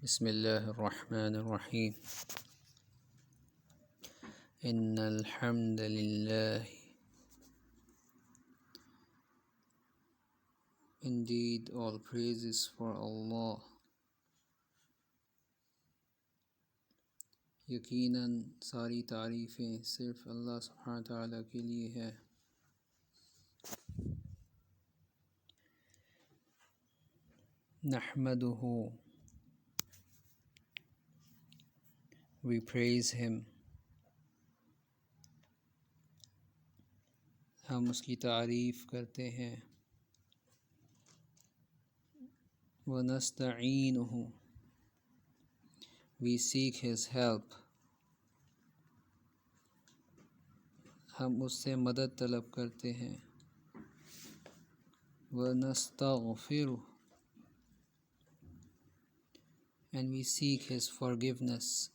بسم الله الرحمن الرحيم. إن الحمد لله. Indeed, all praise is for Allah. یقیناً ساری تعریفیں صرف اللہ سبحانہ تعالیٰ کے لیے ہے. نحمدہ, we praise him. ہم اس کی تعریف کرتے ہیں. وَنَسْتَعِينُهُ, we seek his help. ہم اس سے مدد طلب کرتے ہیں. وَنَسْتَغْفِرُهُ, and we seek his forgiveness.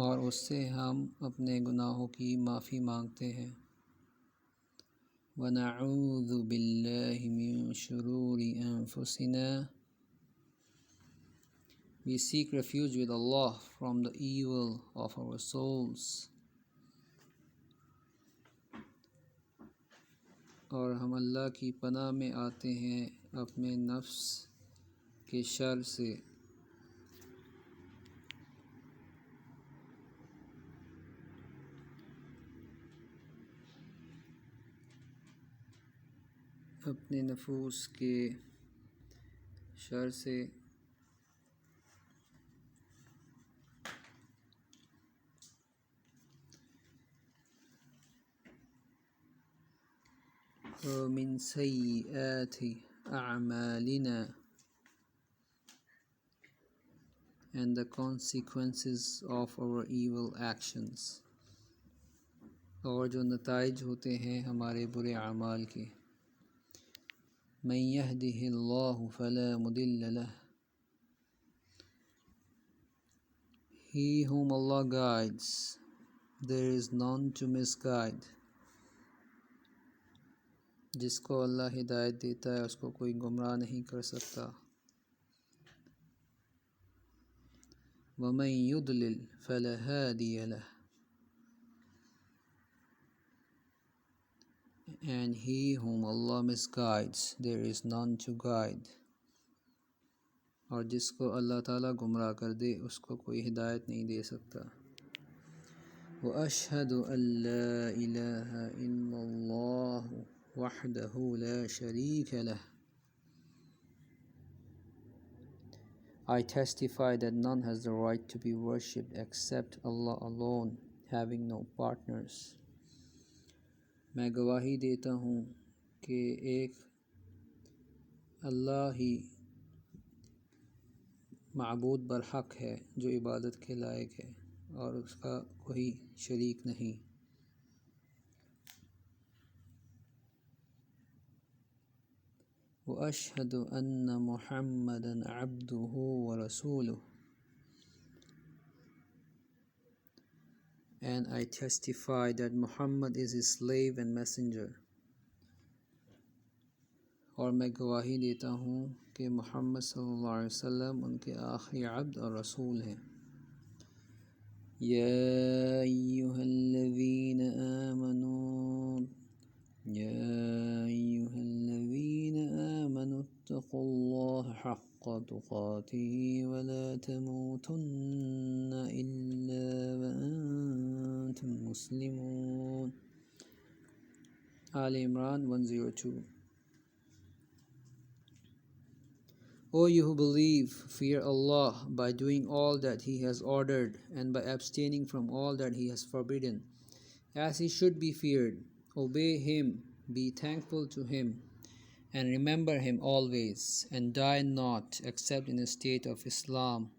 اور اس سے ہم اپنے گناہوں کی معافی مانگتے ہیں. وَنَعُوذُ بِاللَّهِ مِن شُرُورِ أَنفُسِنَا, we seek refuge with Allah from the evil of our souls. اور ہم اللہ کی پناہ میں آتے ہیں اپنے نفس کے شر سے. اپنے نفوس کے شر سے. وَمِن سَيِّئَاتِ أَعْمَالِنَا, and the consequences of our evil actions, اور جو نتائج ہوتے ہیں ہمارے برے اعمال کے. مَن يَهْدِهِ اللَّهُ فَلَا مُضِلَّ لَهُ, he whom Allah guides, there is none to misguide. جس کو اللہ ہدایت دیتا ہے اس کو کوئی گمراہ نہیں کر سکتا. وَمَن يُضْلِلْ فَلَا هَادِيَ لَهُ, and he whom Allah misguides, there is none to guide. اور جس کو اللہ تعالیٰ گمراہ کر دے اس کو کوئی ہدایت نہیں دے سکتا. وَأَشْهَدُ أَن لَا إِلَٰهَ إِلَّا اللَّهُ وَحْدَهُ لَا شَرِيكَ لَهُ, I testify that none has the right to be worshipped except Allah alone, having no partners. میں گواہی دیتا ہوں کہ ایک اللہ ہی معبود برحق ہے جو عبادت کے لائق ہے اور اس کا کوئی شریک نہیں. وَأَشْهَدُ أَنَّ مُحَمَّدًا عَبْدُهُ وَرَسُولُهُ, and I testify that Muhammad is his slave and messenger. اور میں گواہی دیتا ہوں کہ محمد صلی اللہ علیہ وسلم ان کے آخری عبد اور رسول ہیں. یا ایھا الذین آمنوا اتقوا اللہ حق تقاته ولا تموتن الا وانتم مسلمون. آل Imran 102. O you who believe, fear Allah by doing all that He has ordered and by abstaining from all that He has forbidden, as He should be feared. Obey Him, be thankful to Him, and remember Him always, and die not except in a state of Islam,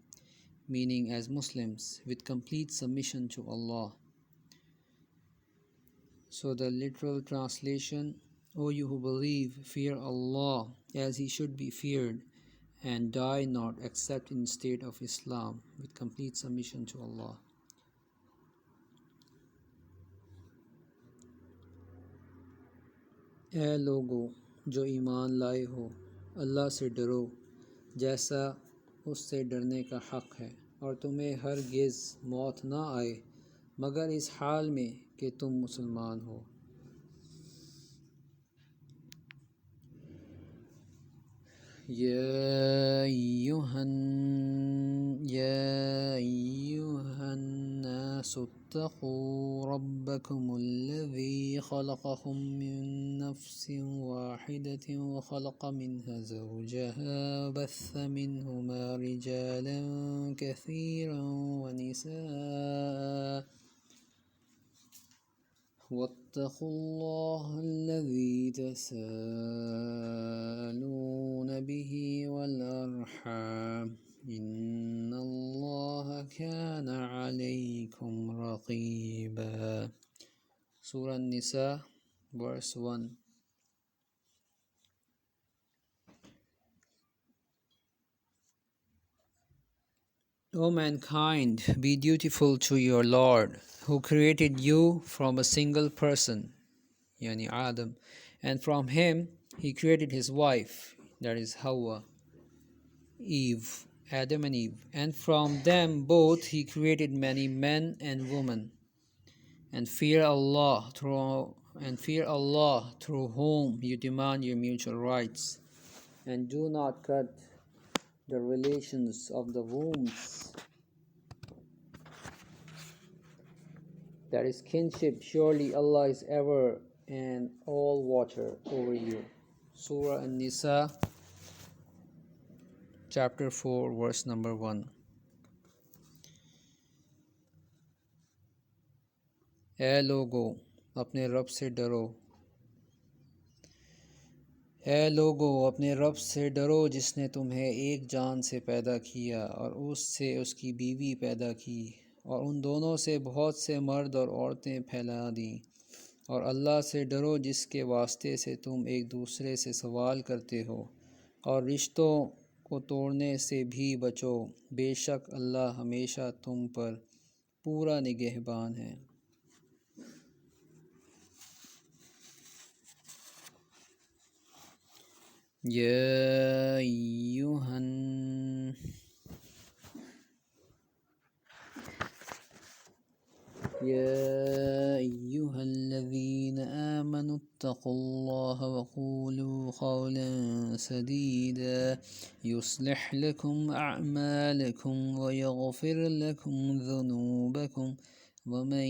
meaning as Muslims, with complete submission to Allah. So the literal translation, O you who believe, fear Allah as He should be feared, and die not except in state of Islam, with complete submission to Allah. اے لوگو جو ایمان لائے ہو، اللہ سے ڈرو جیسا اس سے ڈرنے کا حق ہے، اور تمہیں ہرگز موت نہ آئے مگر اس حال میں کہ تم مسلمان ہو۔ يا أيها الناس اتقوا ربكم الذي خلقكم من نفس واحدة وخلق منها زوجها وبث منهما رجالا كثيرا ونساء واتقوا الله الذي تساءلون به والأرحام إن الله كان عليكم رقيبا۔ سورة النساء verse 1۔ O mankind, be dutiful to your Lord, who created you from a single person, yani Adam, and from him he created his wife, that is Hawa, Eve, Adam and Eve, and from them both he created many men and women. And fear Allah through whom you demand your mutual rights, and do not cut the relations of the wombs, that is kinship. Surely Allah is ever and all watcher over you. Surah An-Nisa chapter 4 verse number 1۔ اے لوگو اپنے رب سے ڈرو، اے لوگو اپنے رب سے ڈرو جس نے تمہیں ایک جان سے پیدا کیا اور اس سے اس کی بیوی پیدا کی، اور ان دونوں سے بہت سے مرد اور عورتیں پھیلا دیں، اور اللہ سے ڈرو جس کے واسطے سے تم ایک دوسرے سے سوال کرتے ہو، اور رشتوں کو توڑنے سے بھی بچو، بے شک اللہ ہمیشہ تم پر پورا نگہبان ہے۔ يا أيها الذين آمنوا اتقوا الله وقولوا قولا سديدا يصلح لكم أعمالكم ويغفر لكم ذنوبكم ومن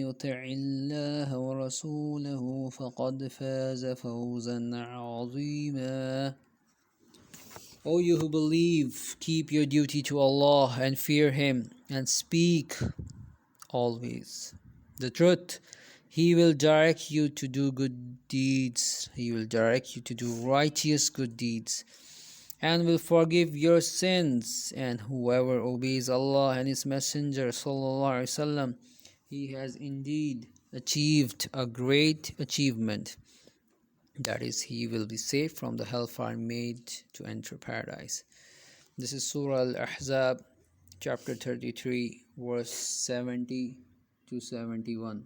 يطع الله ورسوله فقد فاز فوزا عظيما۔ O you who believe, keep your duty to Allah and fear Him, and speak always the truth. He will direct you to do good deeds. He will direct you to do righteous good deeds, and will forgive your sins. And whoever obeys Allah and His Messenger sallallahu alaihi wasallam, he has indeed achieved a great achievement. That is, he will be safe from the hellfire, made to enter paradise. This is Surah Al-Ahzab, chapter 33, verse 70 to 71.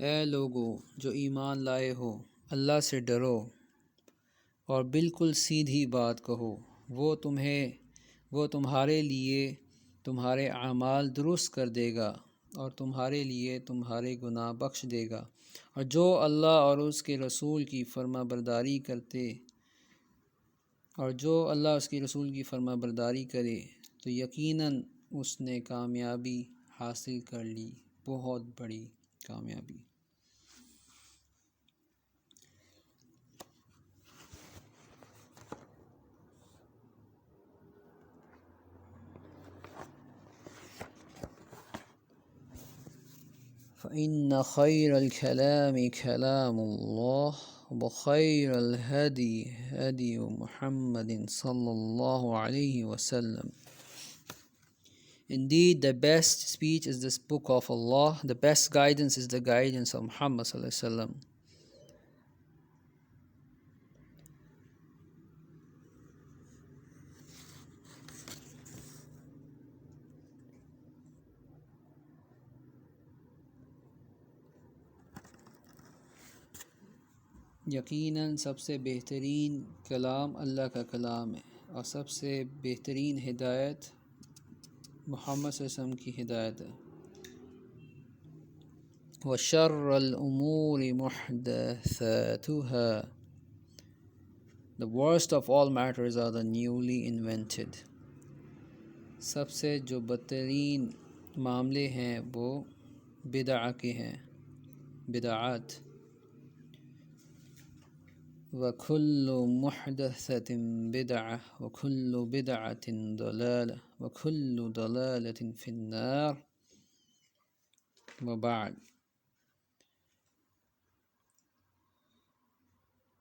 اے لوگو جو ایمان لائے ہو، اللہ سے ڈرو اور بالکل سیدھی بات کہو، وہ تمہارے لیے تمہارے اعمال درست کر دے گا اور تمہارے لیے تمہارے گناہ بخش دے گا، اور جو اللہ اور اس کے رسول کی فرما برداری کرے تو یقیناً اس نے کامیابی حاصل کر لی، بہت بڑی کامیابی۔ فإن خير الكلام كلام الله وخير الهدي هدي محمد صلى الله عليه وسلم. Indeed, the best speech is this book of Allah, the best guidance is the guidance of Muhammad sallallahu alaihi wasallam. یقیناً سب سے بہترین کلام اللہ کا کلام ہے، اور سب سے بہترین ہدایت محمد صلی اللہ علیہ وسلم کی ہدایت ہے۔ وَشَرَّ الْأُمُورِ مُحْدَثَاتُهَا The worst of all matters are the newly invented. سب سے جو بدترین معاملے ہیں وہ بدع کے ہیں، بدعات۔ وَكُلُّ مُحْدَثَةٍ بِدْعَةٍ وَكُلُّ بِدْعَةٍ ضَلَالَةٍ وَكُلُّ ضَلَالَةٍ فِي النَّارِ وَبَعْدُ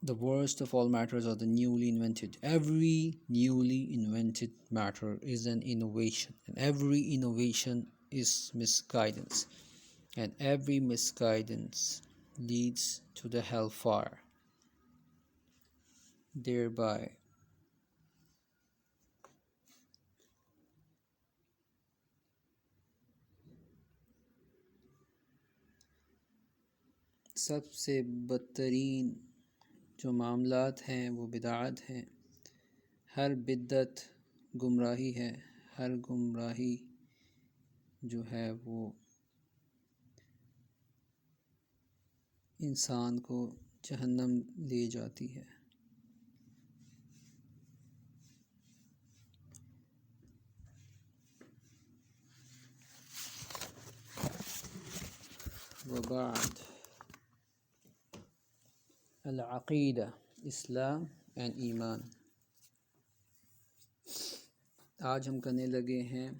The worst of all matters are the newly invented. Every newly invented matter is an innovation, and every innovation is misguidance, and every misguidance leads to the hellfire. Thereby سب سے بدترین جو معاملات ہیں وہ بدعات ہیں۔ ہر بدعت گمراہی ہے، ہر گمراہی جو ہے وہ انسان کو جہنم لے جاتی ہے۔ وبعد العقیدہ، اسلام اینڈ ایمان۔ آج ہم کرنے لگے ہیں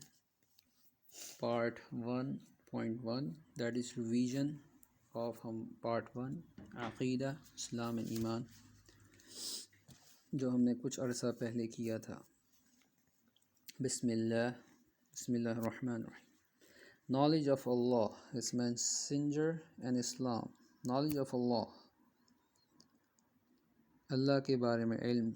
part 1.1 that is revision of part 1 عقیدہ، اسلام اینڈ ایمان، جو ہم نے کچھ عرصہ پہلے کیا تھا۔ بسم اللہ الرحمن الرحیم۔ Knowledge of Allah, His Messenger and Islam. Knowledge of Allah، اللہ کے بارے میں علم،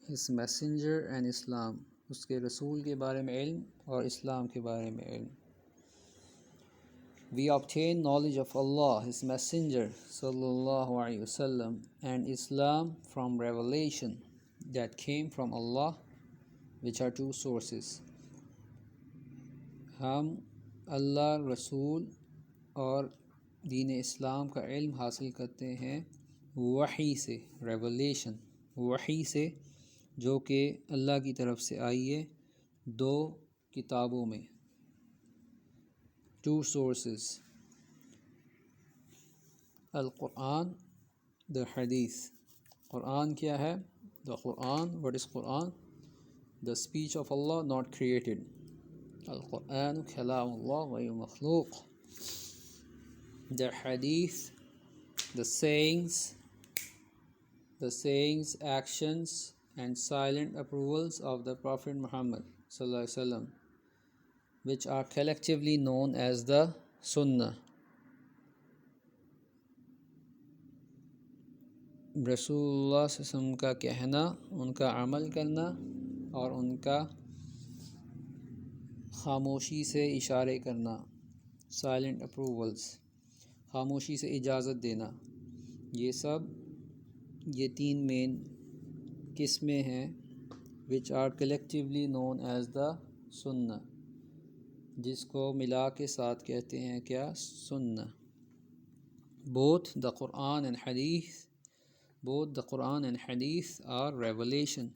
His Messenger and Islam، اس کے رسول کے بارے میں علم اور اسلام کے بارے میں علم۔ We obtain knowledge of Allah, His Messenger sallallahu alaihi wasallam, and Islam from revelation that came from Allah, which are two sources. ہم اللہ، رسول اور دین اسلام کا علم حاصل کرتے ہیں وحی سے، ریولیشن، وحی سے، جو کہ اللہ کی طرف سے آئی ہے دو کتابوں میں، ٹو سورسز، القرآن، دا حدیث۔ قرآن کیا ہے؟ دا قرآن، what is Quran? The speech of Allah not created. القرآن کلام اللہ غیر مخلوق. The hadith, the sayings, actions and silent approvals of the Prophet Muhammad sallallahu alaihi wasallam, which are collectively known as the Sunnah. رسول اللہ صلی اللہ علیہ وسلم کا کہنا، ان کا عمل کرنا اور ان کا خاموشی سے اشارے کرنا، سائلنٹ اپروولز، خاموشی سے اجازت دینا، یہ تین مین قسمیں ہیں which are collectively known as the سنہ، جس کو ملا کے ساتھ کہتے ہیں کیا؟ سنہ۔ Both the Quran and Hadith are revelation.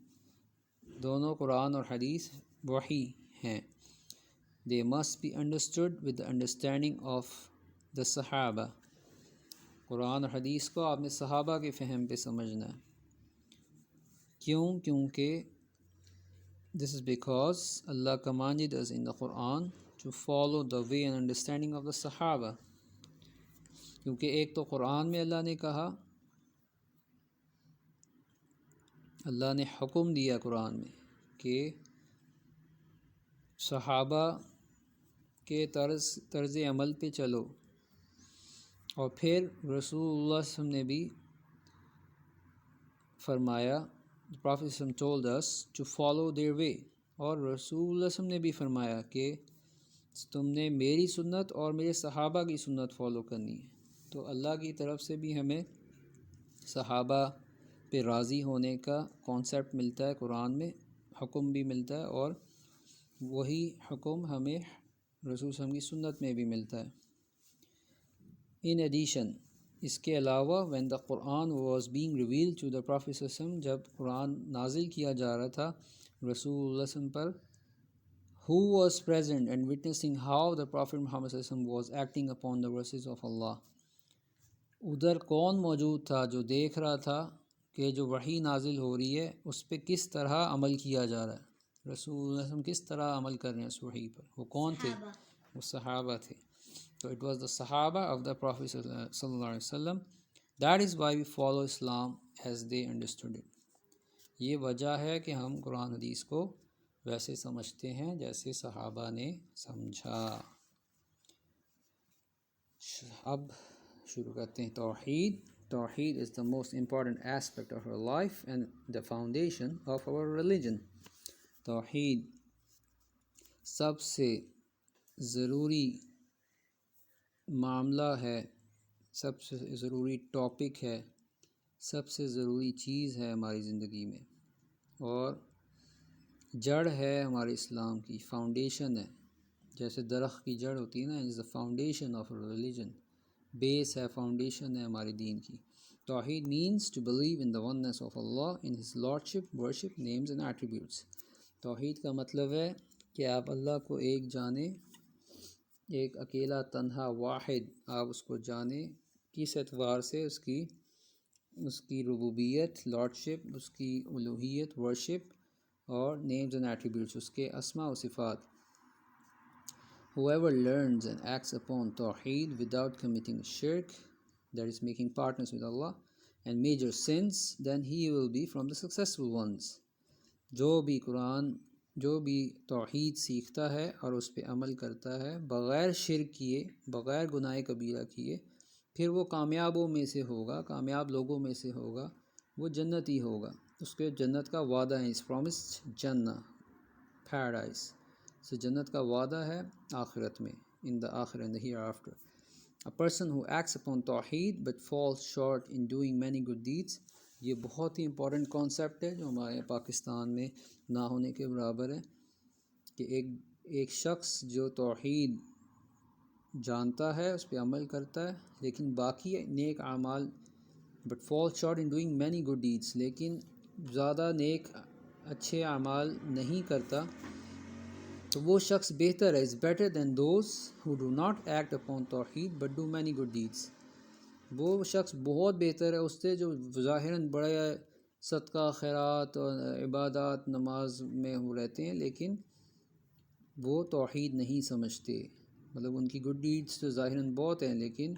دونوں قرآن اور حدیث وحی ہیں۔ They must be understood with the understanding of the صحابہ۔ قرآن اور حدیث کو آپ نے صحابہ کے فہم پہ سمجھنا ہے۔ کیونکہ this is because Allah commanded us in the Quran to follow the way and understanding of the صحابہ۔ کیونکہ ایک تو قرآن میں اللہ نے کہا، اللہ نے حکم دیا قرآن میں کہ صحابہ کے طرز عمل پہ چلو، اور پھر رسول اللہ صلی اللہ علیہ وسلم نے بھی فرمایا، the Prophet told us to follow their way، اور رسول اللہ صلی اللہ علیہ وسلم نے بھی فرمایا کہ تم نے میری سنت اور میرے صحابہ کی سنت فالو کرنی ہے۔ تو اللہ کی طرف سے بھی ہمیں صحابہ پہ راضی ہونے کا کانسیپٹ ملتا ہے قرآن میں، حکم بھی ملتا ہے، اور وہی حکم ہمیں رسول صلی اللہ علیہ وسلم کی سنت میں بھی ملتا ہے۔ ان ایڈیشن، اس کے علاوہ when the Quran was being revealed to the Prophet صلی اللہ علیہ وسلم، جب قرآن نازل کیا جا رہا تھا رسول اللہ صلی اللہ علیہ وسلم پر، who was present and witnessing how the Prophet Muhammad صلی اللہ علیہ وسلم was acting upon the verses of Allah، ادھر کون موجود تھا جو دیکھ رہا تھا کہ جو وحی نازل ہو رہی ہے اس پہ کس طرح عمل کیا جا رہا ہے، رسول اللہ علیہ وسلم کس طرح عمل کر رہے ہیں اس وحی پر، وہ کون تھے؟ وہ صحابہ تھے۔ So it was the Sahaba of the Prophet sallallahu alaihi wasallam. That is why we follow Islam as they understood it. یہ وجہ ہے کہ ہم قرآن حدیث کو ویسے سمجھتے ہیں جیسے صحابہ نے سمجھا۔ اب شروع کرتے ہیں توحید۔ توحید is the most important aspect of our life and the foundation of our religion. توحید سب سے ضروری معاملہ ہے، سب سے ضروری ٹاپک ہے، سب سے ضروری چیز ہے ہماری زندگی میں، اور جڑ ہے ہمارے اسلام کی، فاؤنڈیشن ہے، جیسے درخت کی جڑ ہوتی ہے نا، is the foundation of religion, base ہے، فاؤنڈیشن ہے ہمارے دین کی۔ توحید means to believe in the oneness of Allah in his lordship, worship, names and attributes. توحید کا مطلب ہے کہ آپ اللہ کو ایک جانیں، ایک اکیلا تنہا واحد، آپ اس کو جانیں کس اعتبار سے، اس کی ربوبیت، لارڈشپ، اس کی الوہیت، ورشپ، اور نیمز اینڈ ایٹریبیوٹس، اس کے اسماء و صفات۔ Whoever learns and acts upon Tawheed without committing shirk, that is making partners with Allah, and major sins, then he will be from the successful ones. جو بھی توحید سیکھتا ہے اور اس پہ عمل کرتا ہے بغیر شرک کیے، بغیر گناہ کبیرہ کیے، پھر وہ کامیابوں میں سے ہوگا، کامیاب لوگوں میں سے ہوگا، وہ جنتی ہوگا، اس کے جنت کا وعدہ ہے، اس promised جنہ، پیراڈائز، سے جنت کا وعدہ ہے آخرت میں، in the آخرت، in the hereafter. A person who acts upon Tawheed but falls short in doing many good deeds، یہ بہت ہی امپورٹنٹ کانسیپٹ ہے جو ہمارے پاکستان میں نہ ہونے کے برابر ہے، کہ ایک شخص جو توحید جانتا ہے، اس پہ عمل کرتا ہے، لیکن باقی نیک اعمال but falls short in doing many good deeds، لیکن زیادہ نیک اچھے اعمال نہیں کرتا، تو وہ شخص بہتر ہے، is better than those who do not act upon Tawheed but do many good deeds۔ وہ شخص بہت بہتر ہے اس سے جو ظاہراً بڑے صدقہ خیرات اور عبادات نماز میں وہ رہتے ہیں، لیکن وہ توحید نہیں سمجھتے، مطلب ان کی گڈ ڈیڈس تو ظاہراً بہت ہیں، لیکن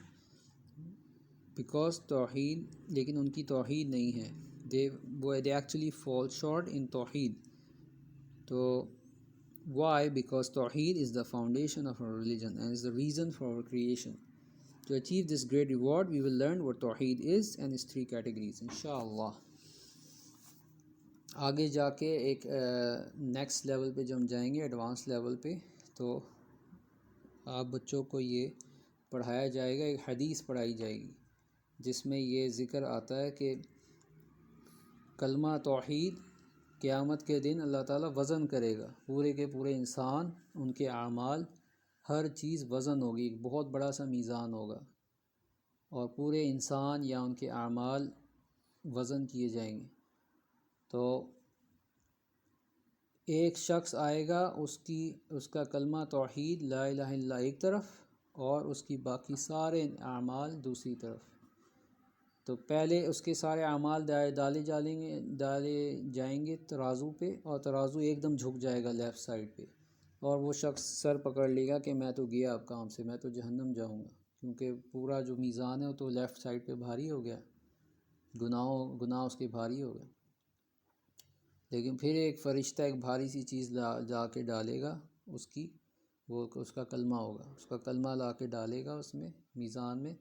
لیکن ان کی توحید نہیں ہے، they actually fall short in توحید۔ تو why? Because توحید is the foundation of our religion and is the reason for our creation. To achieve this great reward, we will learn what توحید is and its three categories، انشاءاللہ۔ آگے جا کے ایک next level پہ جو ہم جائیں گے، ایڈوانس لیول پہ، تو آپ بچوں کو یہ پڑھایا جائے گا، ایک حدیث پڑھائی جائے گی جس میں یہ ذکر آتا ہے کہ کلمہ توحید قیامت کے دن اللہ تعالیٰ وزن کرے گا، پورے کے پورے انسان، ان کے اعمال، ہر چیز وزن ہوگی، ایک بہت بڑا سا میزان ہوگا، اور پورے انسان یا ان کے اعمال وزن کیے جائیں گے۔ تو ایک شخص آئے گا، اس کا کلمہ توحید لا الہ الا اللہ ایک طرف، اور اس کی باقی سارے اعمال دوسری طرف۔ تو پہلے اس کے سارے اعمال ڈالے جائیں گے ترازو پہ، اور ترازو ایک دم جھک جائے گا لیفٹ سائڈ پہ، اور وہ شخص سر پکڑ لے گا کہ میں تو گیا اب کام سے، میں تو جہنم جاؤں گا، کیونکہ پورا جو میزان ہے وہ تو لیفٹ سائڈ پہ بھاری ہو گیا، گناہ اس کے بھاری ہو گئے۔ لیکن پھر ایک فرشتہ ایک بھاری سی چیز جا کے ڈالے گا، اس کا کلمہ ہوگا، اس کا کلمہ لا کے ڈالے گا اس میں میزان میں،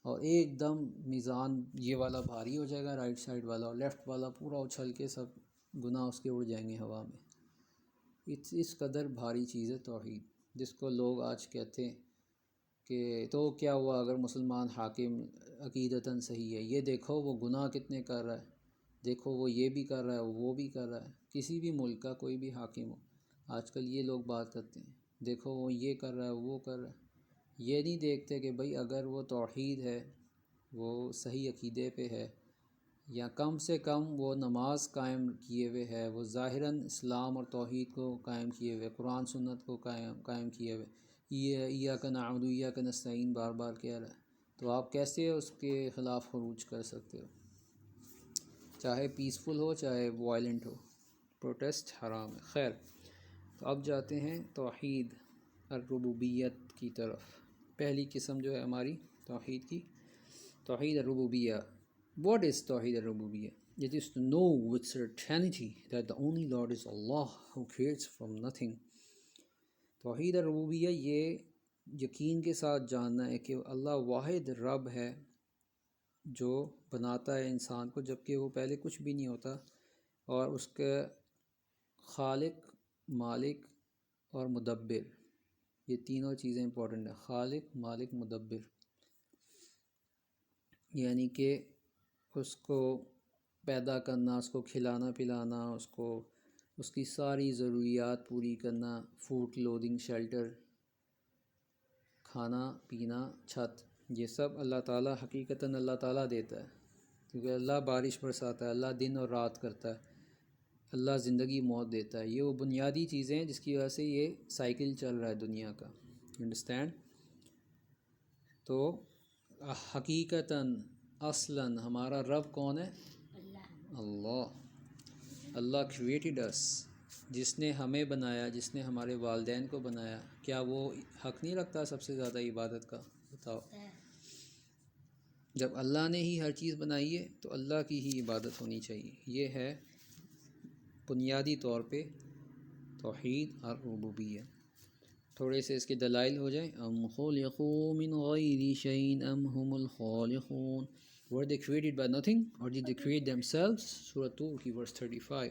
اور ایک دم میزان یہ والا بھاری ہو جائے گا، رائٹ سائڈ والا، اور لیفٹ والا پورا اچھل کے سب گناہ اس کے اڑ جائیں گے ہوا میں۔ اس قدر بھاری چیز ہے توحید، جس کو لوگ آج کہتے ہیں کہ تو کیا ہوا اگر مسلمان حاکم عقیدتاً صحیح ہے، یہ دیکھو وہ گناہ کتنے کر رہا ہے، دیکھو وہ یہ بھی کر رہا ہے وہ بھی کر رہا ہے، کسی بھی ملک کا کوئی بھی حاکم ہو، آج کل یہ لوگ بات کرتے ہیں دیکھو وہ یہ کر رہا ہے وہ کر رہا ہے، یہ نہیں دیکھتے کہ بھئی اگر وہ توحید ہے، وہ صحیح عقیدے پہ ہے، یا کم سے کم وہ نماز قائم کیے ہوئے ہے، وہ ظاہراً اسلام اور توحید کو قائم کیے ہوئے، قرآن سنت کو قائم کیے ہوئے، یہ ایاک نعبد و ایاک نستعین بار بار کہہ رہا ہے، تو آپ کیسے اس کے خلاف خروج کر سکتے ہو؟ چاہے پیسفل ہو چاہے وائلنٹ ہو، پروٹیسٹ حرام ہے۔ خیر، تو اب جاتے ہیں توحید الربوبیت کی طرف۔ پہلی قسم جو ہے ہماری توحید کی، توحید الربوبیہ۔ What is توحید الربوبیہ؟ It is to know with certainty that the only Lord is Allah who creates from nothing۔ توحید الربوبیہ یہ یقین کے ساتھ جاننا ہے کہ اللہ واحد رب ہے جو بناتا ہے انسان کو جبکہ وہ پہلے کچھ بھی نہیں ہوتا، اور اس کے خالق، مالک اور مدبر، یہ تینوں چیزیں امپورٹنٹ ہیں، خالق، مالک، مدبر، یعنی کہ اس کو پیدا کرنا، اس کو کھلانا پلانا، اس کی ساری ضروریات پوری کرنا، فوڈ، کلودنگ، شیلٹر، کھانا پینا، چھت، یہ سب اللہ تعالیٰ حقیقتاً اللہ تعالیٰ دیتا ہے، کیونکہ اللہ بارش برساتا ہے، اللہ دن اور رات کرتا ہے، اللہ زندگی موت دیتا ہے، یہ وہ بنیادی چیزیں ہیں جس کی وجہ سے یہ سائیکل چل رہا ہے دنیا کا، انڈرسٹینڈ؟ تو حقیقتاً اصلاً ہمارا رب کون ہے؟ اللہ کریٹڈ اس، جس نے ہمیں بنایا، جس نے ہمارے والدین کو بنایا، کیا وہ حق نہیں رکھتا سب سے زیادہ عبادت کا؟ بتاؤ۔ جب اللہ نے ہی ہر چیز بنائی ہے تو اللہ کی ہی عبادت ہونی چاہیے، یہ ہے بنیادی طور پہ توحید اور ربوبیہ۔ تھوڑے سے اس کے دلائل ہو جائیں۔ ام خلقوا من غیر شیء ام هم الخالقون، were they created by nothing or did they create themselves؟ سورۃ طور کی ورس 35،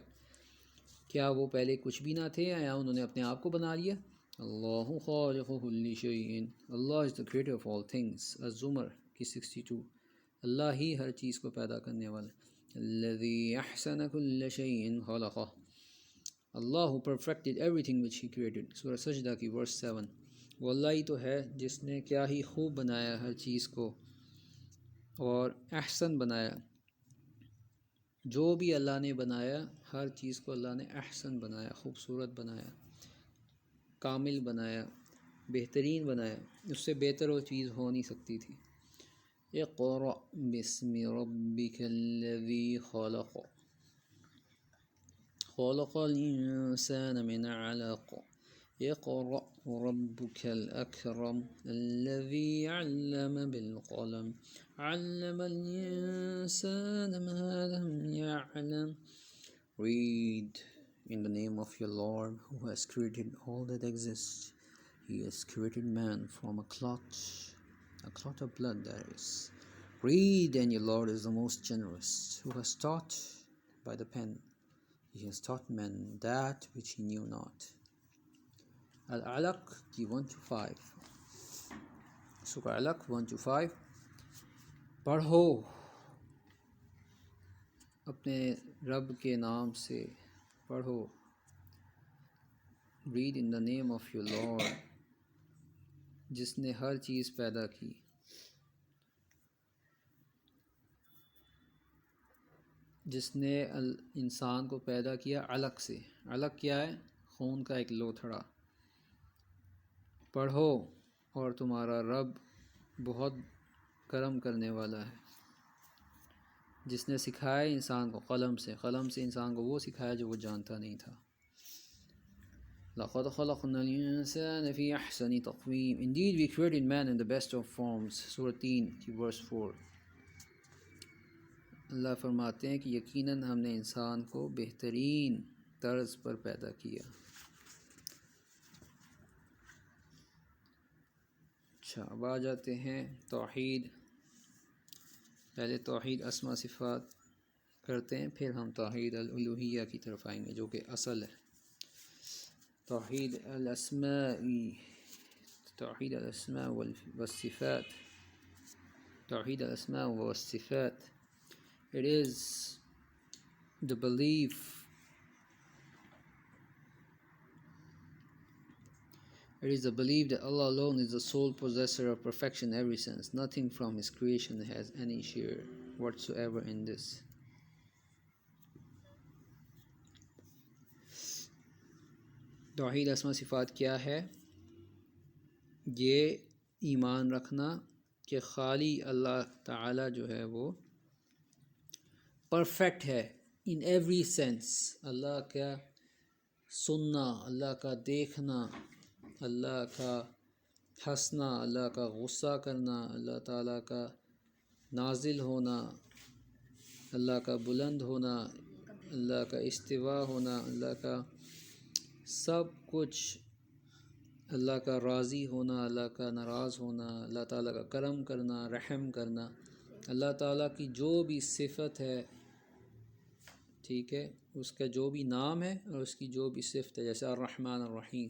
کیا وہ پہلے کچھ بھی نہ تھے یا انہوں نے اپنے آپ کو بنا لیا؟ اللہ خالق کل شیء، اللہ از the creator of all things۔ الزمر کی 62، اللہ ہی ہر چیز کو پیدا کرنے والا ہے۔ الذی احسن کل شیء خلقہ، اللہ who perfected everything which he created۔ سورہ سجدہ کی ورس 7، وہ اللہ ہی تو ہے جس نے کیا ہی خوب بنایا ہر چیز کو، اور احسن بنایا، جو بھی اللہ نے بنایا ہر چیز کو اللہ نے احسن بنایا، خوبصورت بنایا، کامل بنایا، بہترین بنایا، اس سے بہتر وہ چیز ہو نہیں سکتی تھی۔ اقرأ بسم ربک الذی خلق، خلق الإنسان من علق، اقرأ ربك الأكرم الذي علم بالقلم علم الإنسان ما لم يعلم۔ Read in the name of your Lord who has created all that exists. He has created man from a clot of blood, that is. Read, and your Lord is the most generous, who has taught by the pen. He has taught men that which he knew not۔ العلق کی 1-5، سورہ علق 1-5 پڑھو، اپنے رب کے نام سے پڑھو۔ Read in the name of your Lord، جس نے ہر چیز پیدا کی، جس نے انسان کو پیدا کیا علق سے۔ علق کیا ہے؟ خون کا ایک لوتھڑا۔ پڑھو، اور تمہارا رب بہت کرم کرنے والا ہے، جس نے سکھایا انسان کو قلم سے انسان کو وہ سکھایا جو وہ جانتا نہیں تھا۔ لَقَدْ خَلَقْنَا الْإِنسَانَ فِي أَحْسَنِ تَقْوِيمٍ، Indeed we created man in the best of forms۔ سورہ 3 کی ورس 4، اللہ فرماتے ہیں کہ یقیناً ہم نے انسان کو بہترین طرز پر پیدا کیا۔ اچھا، اب آ جاتے ہیں توحید۔ پہلے توحید اسماء صفات کرتے ہیں، پھر ہم توحید الالوہیہ کی طرف آئیں گے جو کہ اصل ہے۔ توحید الاسماء، توحید الاسماء والصفات. توحید الاسماء والصفات. It is the belief. It is the belief that Allah alone is the sole possessor of perfection in every sense. Nothing from His creation has any share whatsoever in this. توحید اسماء صفات کیا ہے؟ یہ ایمان رکھنا کہ خالی اللہ تعالی جو ہے وہ پرفیکٹ ہے ان ایوری سینس. اللہ کا سننا، اللہ کا دیکھنا، اللہ کا ہنسنا، اللہ کا غصہ کرنا، اللہ تعالیٰ کا نازل ہونا، اللہ کا بلند ہونا، اللہ کا استوا ہونا، اللہ کا سب کچھ، اللہ کا راضی ہونا، اللہ کا ناراض ہونا، اللہ تعالیٰ کا کرم کرنا، رحم کرنا، اللہ تعالیٰ کی جو بھی صفت ہے، ٹھیک ہے، اس کا جو بھی نام ہے اور اس کی جو بھی صفت ہے، جیسے الرحمن الرحیم،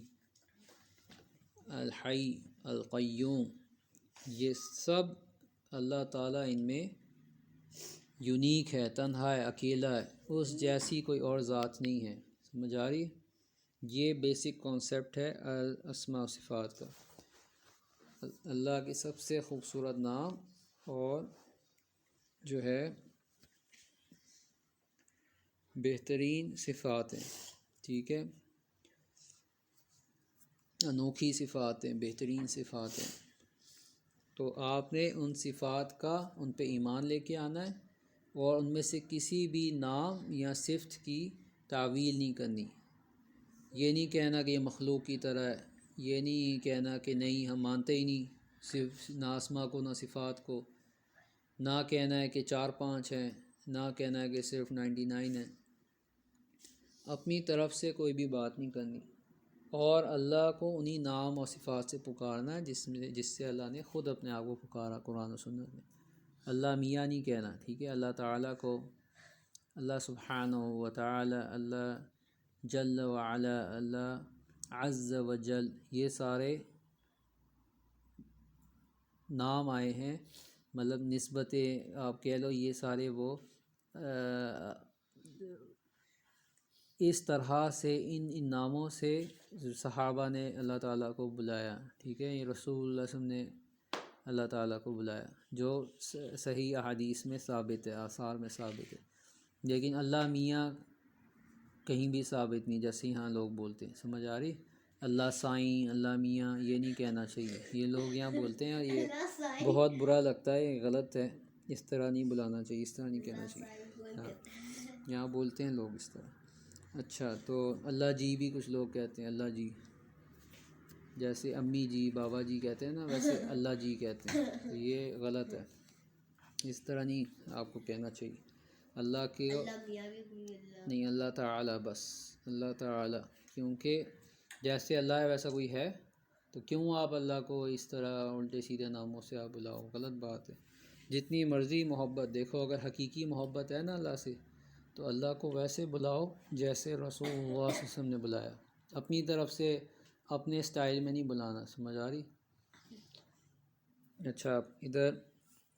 الحی، القیوم، یہ سب اللہ تعالیٰ ان میں یونیک ہے، تنہا ہے، اکیلا ہے، اس جیسی کوئی اور ذات نہیں ہے. سمجھ آ رہی؟ یہ بیسک کانسیپٹ ہے اسماء و صفات کا. اللہ کے سب سے خوبصورت نام اور جو ہے بہترین صفات ہیں، ٹھیک ہے، انوکھی صفات ہیں، بہترین صفات ہیں. تو آپ نے ان صفات کا، ان پہ ایمان لے کے آنا ہے اور ان میں سے کسی بھی نام یا صفت کی تعویل نہیں کرنی. یہ نہیں کہنا کہ یہ مخلوق کی طرح ہے، یہ نہیں کہنا کہ نہیں ہم مانتے ہی نہیں صرف نہ اسماء کو نہ صفات کو، نہ کہنا ہے کہ 4-5 ہیں، نہ کہنا ہے کہ صرف 99 ہیں. اپنی طرف سے کوئی بھی بات نہیں کرنی اور اللہ کو انہی نام اور صفات سے پکارنا ہے جس سے اللہ نے خود اپنے آپ کو پکارا قرآن و سنت میں. اللہ میاں نہیں کہنا، ٹھیک ہے. اللہ تعالیٰ کو اللہ سبحانہ و تعالی، اللہ جل وعلا، اللہ عز و جل، یہ سارے نام آئے ہیں، مطلب نسبتیں آپ کہہ لو، یہ سارے وہ اس طرح سے ان ناموں سے صحابہ نے اللہ تعالیٰ کو بلایا، ٹھیک ہے. یہ رسول اللہ صلی اللہ علیہ وسلم نے اللہ تعالیٰ کو بلایا، جو صحیح احادیث میں ثابت ہے، آثار میں ثابت ہے. لیکن اللہ میاں کہیں بھی ثابت نہیں، جیسے یہاں لوگ بولتے ہیں. سمجھ آ رہی؟ اللہ سائیں، اللہ میاں، یہ نہیں کہنا چاہیے. یہ لوگ یہاں بولتے ہیں اور یہ بہت برا لگتا ہے، یہ غلط ہے. اس طرح نہیں بلانا چاہیے، اس طرح نہیں کہنا چاہیے. ہاں، یہاں بولتے ہیں لوگ اس طرح. اچھا، تو اللہ جی بھی کچھ لوگ کہتے ہیں، اللہ جی، جیسے امی جی، بابا جی کہتے ہیں نا، ویسے اللہ جی کہتے ہیں. تو یہ غلط ہے، اس طرح نہیں آپ کو کہنا چاہیے. اللہ کے نہیں، اللہ تعالیٰ، بس اللہ تعالیٰ، کیونکہ جیسے اللہ ہے ویسا کوئی ہے تو کیوں آپ اللہ کو اس طرح الٹے سیدھے ناموں سے آپ بلاؤ؟ غلط بات ہے. جتنی مرضی محبت، دیکھو اگر حقیقی محبت ہے نا اللہ سے، تو اللہ کو ویسے بلاؤ جیسے رسول اللہ صلی اللہ علیہ وسلم نے بلایا. اپنی طرف سے اپنے اسٹائل میں نہیں بلانا. سمجھ آ رہی؟ اچھا، ادھر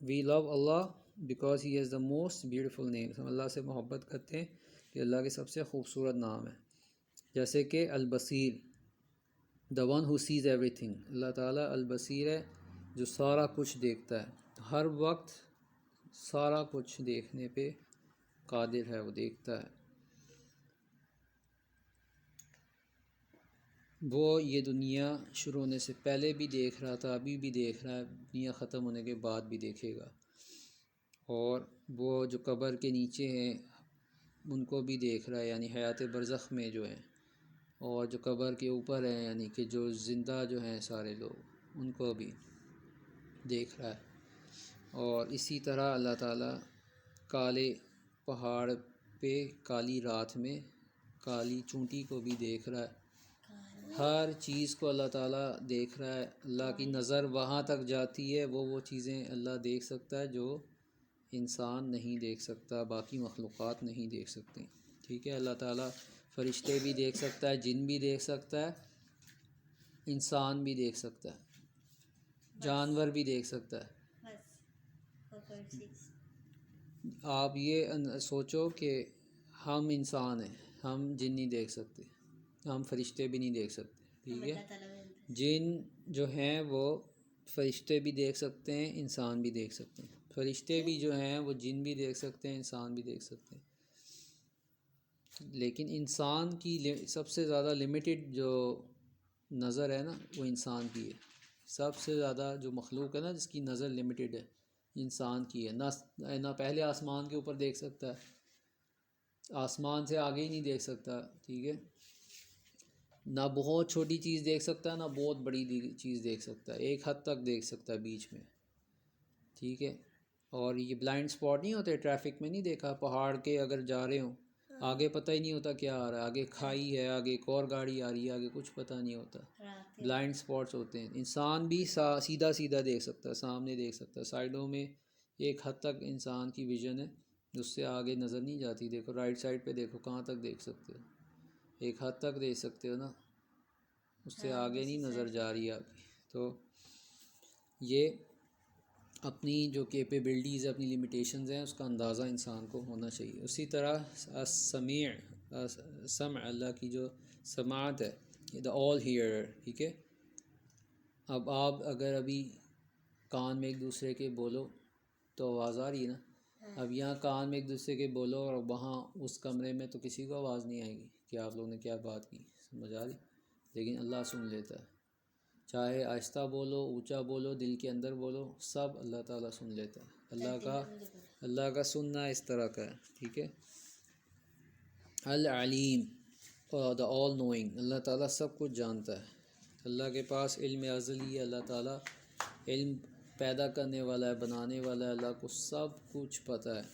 we love Allah because he is the most beautiful name. ہم اللہ سے محبت کرتے ہیں کہ اللہ کے سب سے خوبصورت نام ہے. جیسے کہ البصیر، the one who sees everything. Allah تعالیٰ البصیر ہے، جو سارا کچھ دیکھتا ہے، ہر وقت سارا کچھ دیکھنے پہ قادر ہے، وہ دیکھتا ہے. وہ یہ دنیا شروع ہونے سے پہلے بھی دیکھ رہا تھا، ابھی بھی دیکھ رہا ہے، دنیا ختم ہونے کے بعد بھی دیکھے گا. اور وہ جو قبر کے نیچے ہیں ان کو بھی دیکھ رہا ہے، یعنی حیات برزخ میں جو ہیں، اور جو قبر کے اوپر ہیں، یعنی کہ جو زندہ جو ہیں سارے لوگ، ان کو بھی دیکھ رہا ہے. اور اسی طرح اللہ تعالیٰ کالے پہاڑ پہ کالی رات میں کالی چونٹی کو بھی دیکھ رہا ہے. ہر چیز کو اللہ تعالیٰ دیکھ رہا ہے. اللہ کی نظر وہاں تک جاتی ہے، وہ چیزیں اللہ دیکھ سکتا ہے جو انسان نہیں دیکھ سکتا، باقی مخلوقات نہیں دیکھ سکتے. ٹھیک ہے، اللہ تعالیٰ فرشتے بھی دیکھ سکتا ہے، جن بھی دیکھ سکتا ہے، انسان بھی دیکھ سکتا ہے. جانور بھی دیکھ سکتا ہے. آپ یہ سوچو کہ ہم انسان ہیں، ہم جن نہیں دیکھ سکتے، ہم فرشتے بھی نہیں دیکھ سکتے، ٹھیک ہے. جن جو ہیں وہ فرشتے بھی دیکھ سکتے ہیں، انسان بھی دیکھ سکتے ہیں. فرشتے بھی جو ہیں وہ جن بھی دیکھ سکتے ہیں، انسان بھی دیکھ سکتے ہیں. لیکن انسان کی سب سے زیادہ لمیٹڈ جو نظر ہے نا وہ انسان کی ہے. سب سے زیادہ جو مخلوق ہے نا جس کی نظر لمیٹڈ ہے انسان کی ہے. نہ پہلے آسمان کے اوپر دیکھ سکتا ہے، آسمان سے آگے ہی نہیں دیکھ سکتا، ٹھیک ہے. نہ بہت چھوٹی چیز دیکھ سکتا ہے، نہ بہت بڑی چیز دیکھ سکتا ہے، ایک حد تک دیکھ سکتا ہے بیچ میں، ٹھیک ہے. اور یہ بلائنڈ سپاٹ نہیں ہوتے، ٹریفک میں نہیں دیکھا، پہاڑ کے اگر جا رہے ہوں آگے پتہ ہی نہیں ہوتا کیا آ رہا ہے، آگے کھائی ہے، آگے ایک اور گاڑی آ رہی ہے، آگے کچھ پتہ نہیں ہوتا. بلائنڈ سپاٹس ہوتے ہیں. انسان بھی سیدھا سیدھا دیکھ سکتا ہے، سامنے دیکھ سکتا ہے، سائڈوں میں ایک حد تک انسان کی ویژن ہے، اس سے آگے نظر نہیں جاتی. دیکھو رائٹ سائڈ پہ دیکھو، کہاں تک دیکھ سکتے ہو، ایک حد تک دیکھ سکتے ہو نا، اس سے آگے نہیں نظر جا رہی آپ کی. تو یہ اپنی جو کیپیبلٹیز اپنی لمیٹیشنز ہیں اس کا اندازہ انسان کو ہونا چاہیے. اسی طرح سمع اللہ کی جو سماعت ہے، دا آل ہیئر، ٹھیک ہے. اب آپ اگر ابھی کان میں ایک دوسرے کے بولو تو آواز آ رہی ہے نا. اب یہاں کان میں ایک دوسرے کے بولو اور وہاں اس کمرے میں تو کسی کو آواز نہیں آئے گی کہ آپ لوگوں نے کیا بات کی، سمجھ آ رہی. لیکن اللہ سن لیتا ہے، چاہے آہستہ بولو، اونچا بولو، دل کے اندر بولو، سب اللہ تعالیٰ سن لیتا ہے. اللہ کا سننا اس طرح کا ہے، ٹھیک ہے. العلیم، دا آل نوئنگ، اللہ تعالیٰ سب کچھ جانتا ہے. اللہ کے پاس علم ازلی ہے، اللہ تعالیٰ علم پیدا کرنے والا ہے، بنانے والا ہے. اللہ کو سب کچھ پتہ ہے،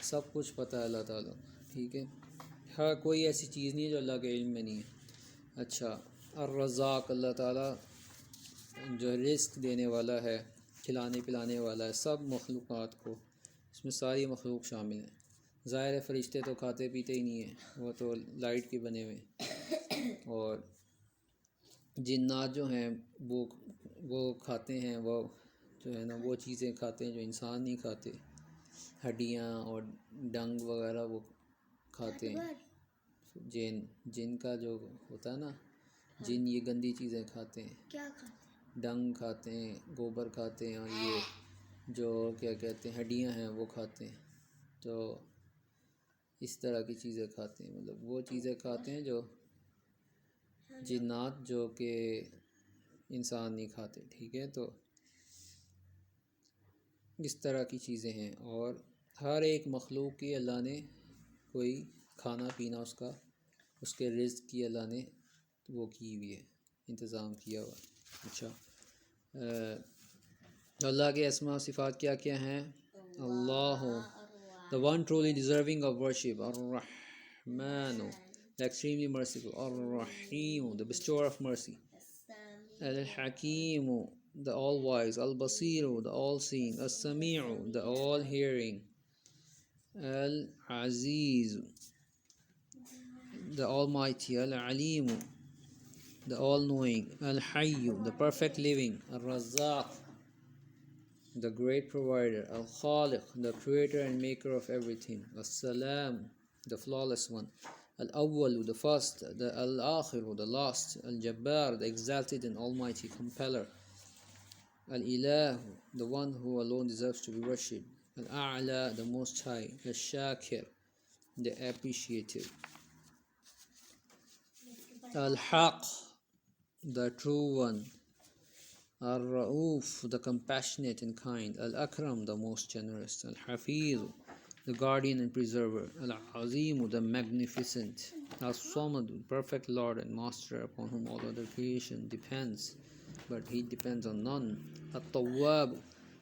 سب کچھ پتہ ہے اللہ تعالیٰ، ٹھیک ہے. ہر کوئی ایسی چیز نہیں ہے جو اللہ کے علم میں نہیں ہے. اچھا، الرزاق، اللہ تعالیٰ جو رزق دینے والا ہے، کھلانے پلانے والا ہے سب مخلوقات کو، اس میں ساری مخلوق شامل ہیں. ظاہر فرشتے تو کھاتے پیتے ہی نہیں ہیں، وہ تو لائٹ کے بنے ہوئے ہیں. اور جنات جو ہیں وہ کھاتے ہیں، وہ جو ہے نا وہ چیزیں کھاتے ہیں جو انسان نہیں کھاتے، ہڈیاں اور ڈنگ وغیرہ وہ کھاتے ہیں. جن کا جو ہوتا ہے نا، جن یہ گندی چیزیں کھاتے ہیں، کیا کھاتے ہیں؟ ڈنگ کھاتے ہیں، گوبر کھاتے ہیں، اور یہ جو کیا کہتے ہیں ہڈیاں ہیں وہ کھاتے ہیں. تو اس طرح کی چیزیں کھاتے ہیں، مطلب وہ چیزیں کھاتے ہیں جو جنات جو کہ انسان نہیں کھاتے، ٹھیک ہے. تو اس طرح کی چیزیں ہیں. اور ہر ایک مخلوق کی اللہ نے کوئی کھانا پینا اس کے رزق کی اللہ نے وہ کی ہوئی ہے، انتظام کیا ہوا. اچھا، اللہ کے اسماء و صفات کیا کیا ہیں؟ اللہ، the one truly deserving of worship، الرحمن، the extremely merciful، الرحیم، the bestower of mercy، الحکیم، the all wise، البصیر، the all seeing، السمیع، the all hearing، Aziz, the almighty، Aleem, the all knowing، الحی، the perfect living، Razzaq, the great provider، Khaliq, the creator and maker of everything، السلام، the flawless one، الأول، the first، the الآخر، the last، الجبار، the exalted and almighty compeller، الإله، the one who alone deserves to be worshipped، الأعلى، the most high، الشاكر، the appreciative، ul Haq, the true one، Rauf, the compassionate and kind، الأكرم، the most generous، الحفيظ، the guardian and preserver، العظيم، the magnificent، al Samad, the perfect Lord and Master upon whom all other creation depends, but he depends on none، التواب،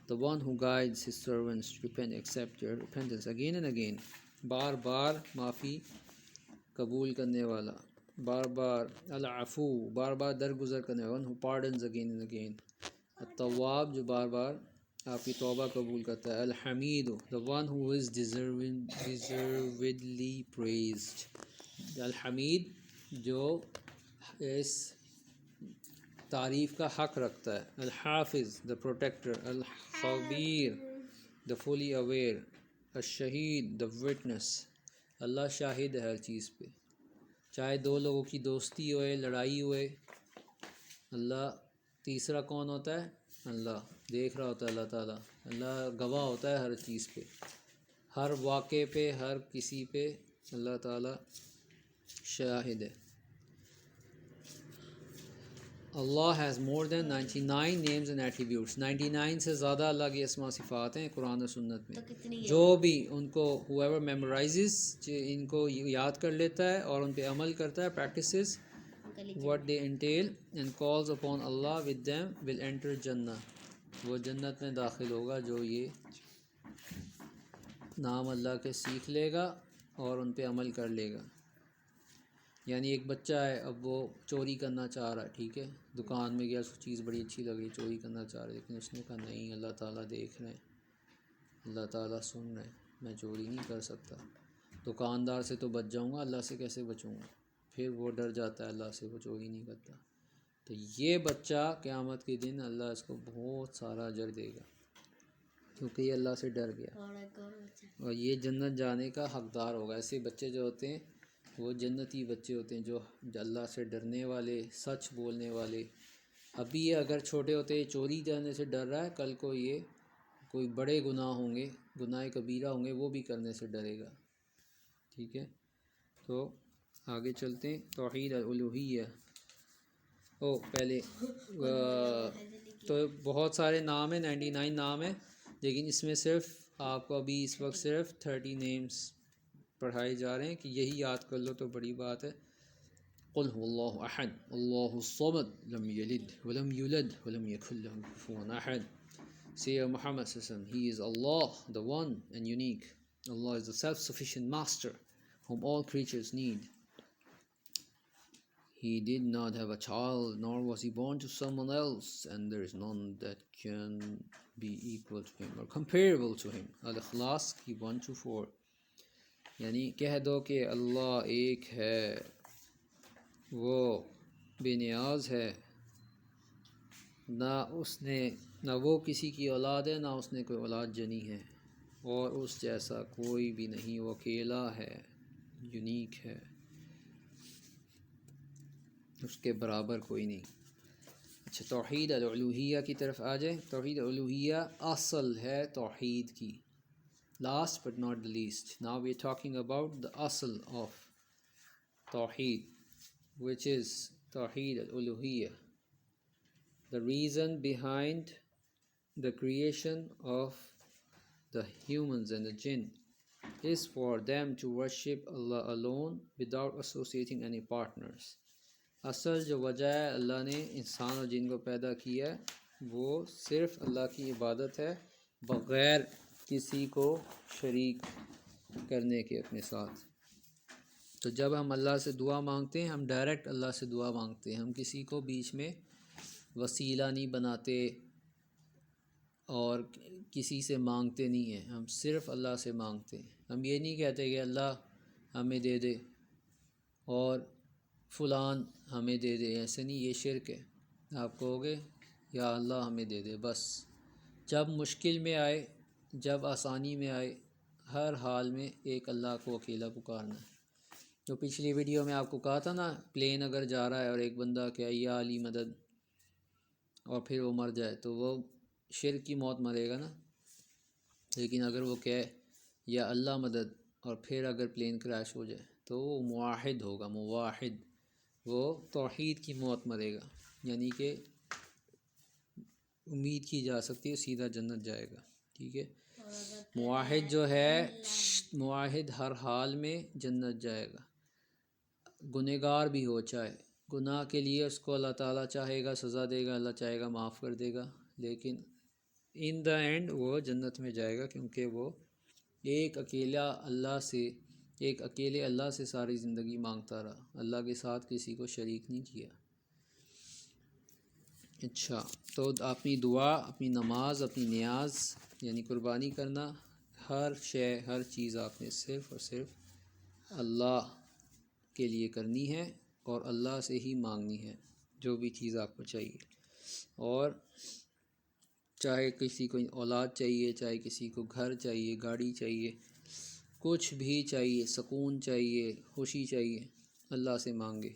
the one who guides his servants to repent, accept their repentance again and again، بار بار معافی قبول کرنے والا، بار بار، العفو، بار بار درگزر کرنے والا، one who pardons again and again، التواب، جو بار بار آپ کی توبہ قبول کرتا ہے، الحمید، the one who is deservedly praised، الحمید، جو اس تعریف کا حق رکھتا ہے. الحافظ the protector, الخبیر the fully aware, الشہید the witness. اللہ شاہد ہے ہر چیز پہ، چاہے دو لوگوں کی دوستی ہوئے، لڑائی ہوئے. اللہ تیسرا کون ہوتا ہے؟ اللہ دیکھ رہا ہوتا ہے. اللہ تعالیٰ، اللہ گواہ ہوتا ہے ہر چیز پہ، ہر واقعے پہ، ہر کسی پہ اللہ تعالیٰ شاہد ہے. Allah has more than 99 names and attributes. 99 سے زیادہ اللہ کی اسماء صفات ہیں قرآن و سنت میں. جو بھی ان کو whoever memorizes، ان کو یاد کر لیتا ہے اور ان پہ عمل کرتا ہے، practices what they entail and calls upon Allah with them will enter Jannah. وہ جنت میں داخل ہوگا جو یہ نام اللہ کے سیکھ لے گا اور ان پہ عمل کر لے گا. یعنی ایک بچہ ہے، اب وہ چوری کرنا چاہ رہا ہے، ٹھیک ہے، دکان میں گیا، اس کو چیز بڑی اچھی لگ رہی، چوری کرنا چاہ رہا ہے، لیکن اس نے کہا نہیں، اللہ تعالیٰ دیکھ رہے ہیں، اللہ تعالیٰ سن رہے ہیں، میں چوری نہیں کر سکتا. دکاندار سے تو بچ جاؤں گا، اللہ سے کیسے بچوں گا؟ پھر وہ ڈر جاتا ہے اللہ سے، وہ چوری نہیں کرتا. تو یہ بچہ قیامت کے دن اللہ اس کو بہت سارا اجر دے گا، کیونکہ یہ اللہ سے ڈر گیا اور یہ جنت جانے کا حقدار ہوگا. ایسے بچے جو ہوتے ہیں وہ جنتی بچے ہوتے ہیں، جو اللہ سے ڈرنے والے، سچ بولنے والے. ابھی یہ اگر چھوٹے ہوتے چوری کرنے سے ڈر رہا ہے، کل کو یہ کوئی بڑے گناہ ہوں گے، گناہ کبیرہ ہوں گے، وہ بھی کرنے سے ڈرے گا. ٹھیک ہے، تو آگے چلتے ہیں. توحید الالوہیہ. پہلے تو بہت سارے نام ہیں، 99 نام ہیں، لیکن اس میں صرف آپ کو ابھی اس وقت صرف 30 نیمز پڑھائے جا رہے ہیں کہ یہی یاد کر لو تو بڑی بات ہے. قل هو اللہ احد اللہ الصمد لم یلد ولم یولد ولم یکن له کفوا احد. Say Muhammad sallallahu alaihi wasallam, he is Allah, the one and unique. Allah is the self-sufficient master whom all creatures need. He did not have a child, nor was he born to someone else, and there is none that can be equal to him or comparable to him. Al-Ikhlas کی 1-4. یعنی کہہ دو کہ اللہ ایک ہے، وہ بے نیاز ہے، نہ وہ کسی کی اولاد ہے، نہ اس نے کوئی اولاد جنی ہے، اور اس جیسا کوئی بھی نہیں، وہ اکیلا ہے، یونیک ہے، اس کے برابر کوئی نہیں. اچھا، توحید الالوہیہ کی طرف آ جائیں. توحید الالوہیہ اصل ہے توحید کی. Last but not the least, now we are talking about the asl of Tawheed, which is Tawheed al-Uluhiyyah. The reason behind the creation of the humans and the jinn is for them to worship Allah alone without associating any partners. اصل جو وجہ ہے اللہ نے انسان اور جن کو پیدا کیا ہے وہ صرف اللہ کی عبادت ہے، بغیر کسی کو شریک کرنے کے اپنے ساتھ. تو جب ہم اللہ سے دعا مانگتے ہیں، ہم ڈائریکٹ اللہ سے دعا مانگتے ہیں، ہم کسی کو بیچ میں وسیلہ نہیں بناتے اور کسی سے مانگتے نہیں ہیں، ہم صرف اللہ سے مانگتے ہیں. ہم یہ نہیں کہتے کہ اللہ ہمیں دے دے اور فلان ہمیں دے دے، ایسے نہیں، یہ شرک ہے. آپ کہو گے یا اللہ ہمیں دے دے، بس جب مشکل میں آئے، جب آسانی میں آئے، ہر حال میں ایک اللہ کو اکیلا پکارنا ہے. جو پچھلی ویڈیو میں آپ کو کہا تھا نا، پلین اگر جا رہا ہے اور ایک بندہ کہ یا علی مدد، اور پھر وہ مر جائے تو وہ شرک کی موت مرے گا نا. لیکن اگر وہ کہے یا اللہ مدد اور پھر اگر پلین کریش ہو جائے تو وہ موحد ہوگا، موحد، وہ توحید کی موت مرے گا. یعنی کہ امید کی جا سکتی ہے سیدھا جنت جائے گا. ٹھیک ہے، موحد جو ہے، موحد ہر حال میں جنت جائے گا، گنہگار بھی ہو، چاہے گناہ کے لیے اس کو اللہ تعالیٰ چاہے گا سزا دے گا، اللہ چاہے گا معاف کر دے گا، لیکن ان دا اینڈ وہ جنت میں جائے گا، کیونکہ وہ ایک اکیلے اللہ سے ساری زندگی مانگتا رہا، اللہ کے ساتھ کسی کو شریک نہیں کیا. اچھا، تو اپنی دعا، اپنی نماز، اپنی نیاز یعنی قربانی کرنا، ہر ہر چیز آپ نے صرف اور صرف اللہ کے لیے کرنی ہے اور اللہ سے ہی مانگنی ہے. جو بھی چیز آپ کو چاہیے، اور چاہے کسی کو اولاد چاہیے، چاہے کسی کو گھر چاہیے، گاڑی چاہیے، کچھ بھی چاہیے، سکون چاہیے، خوشی چاہیے، اللہ سے مانگے۔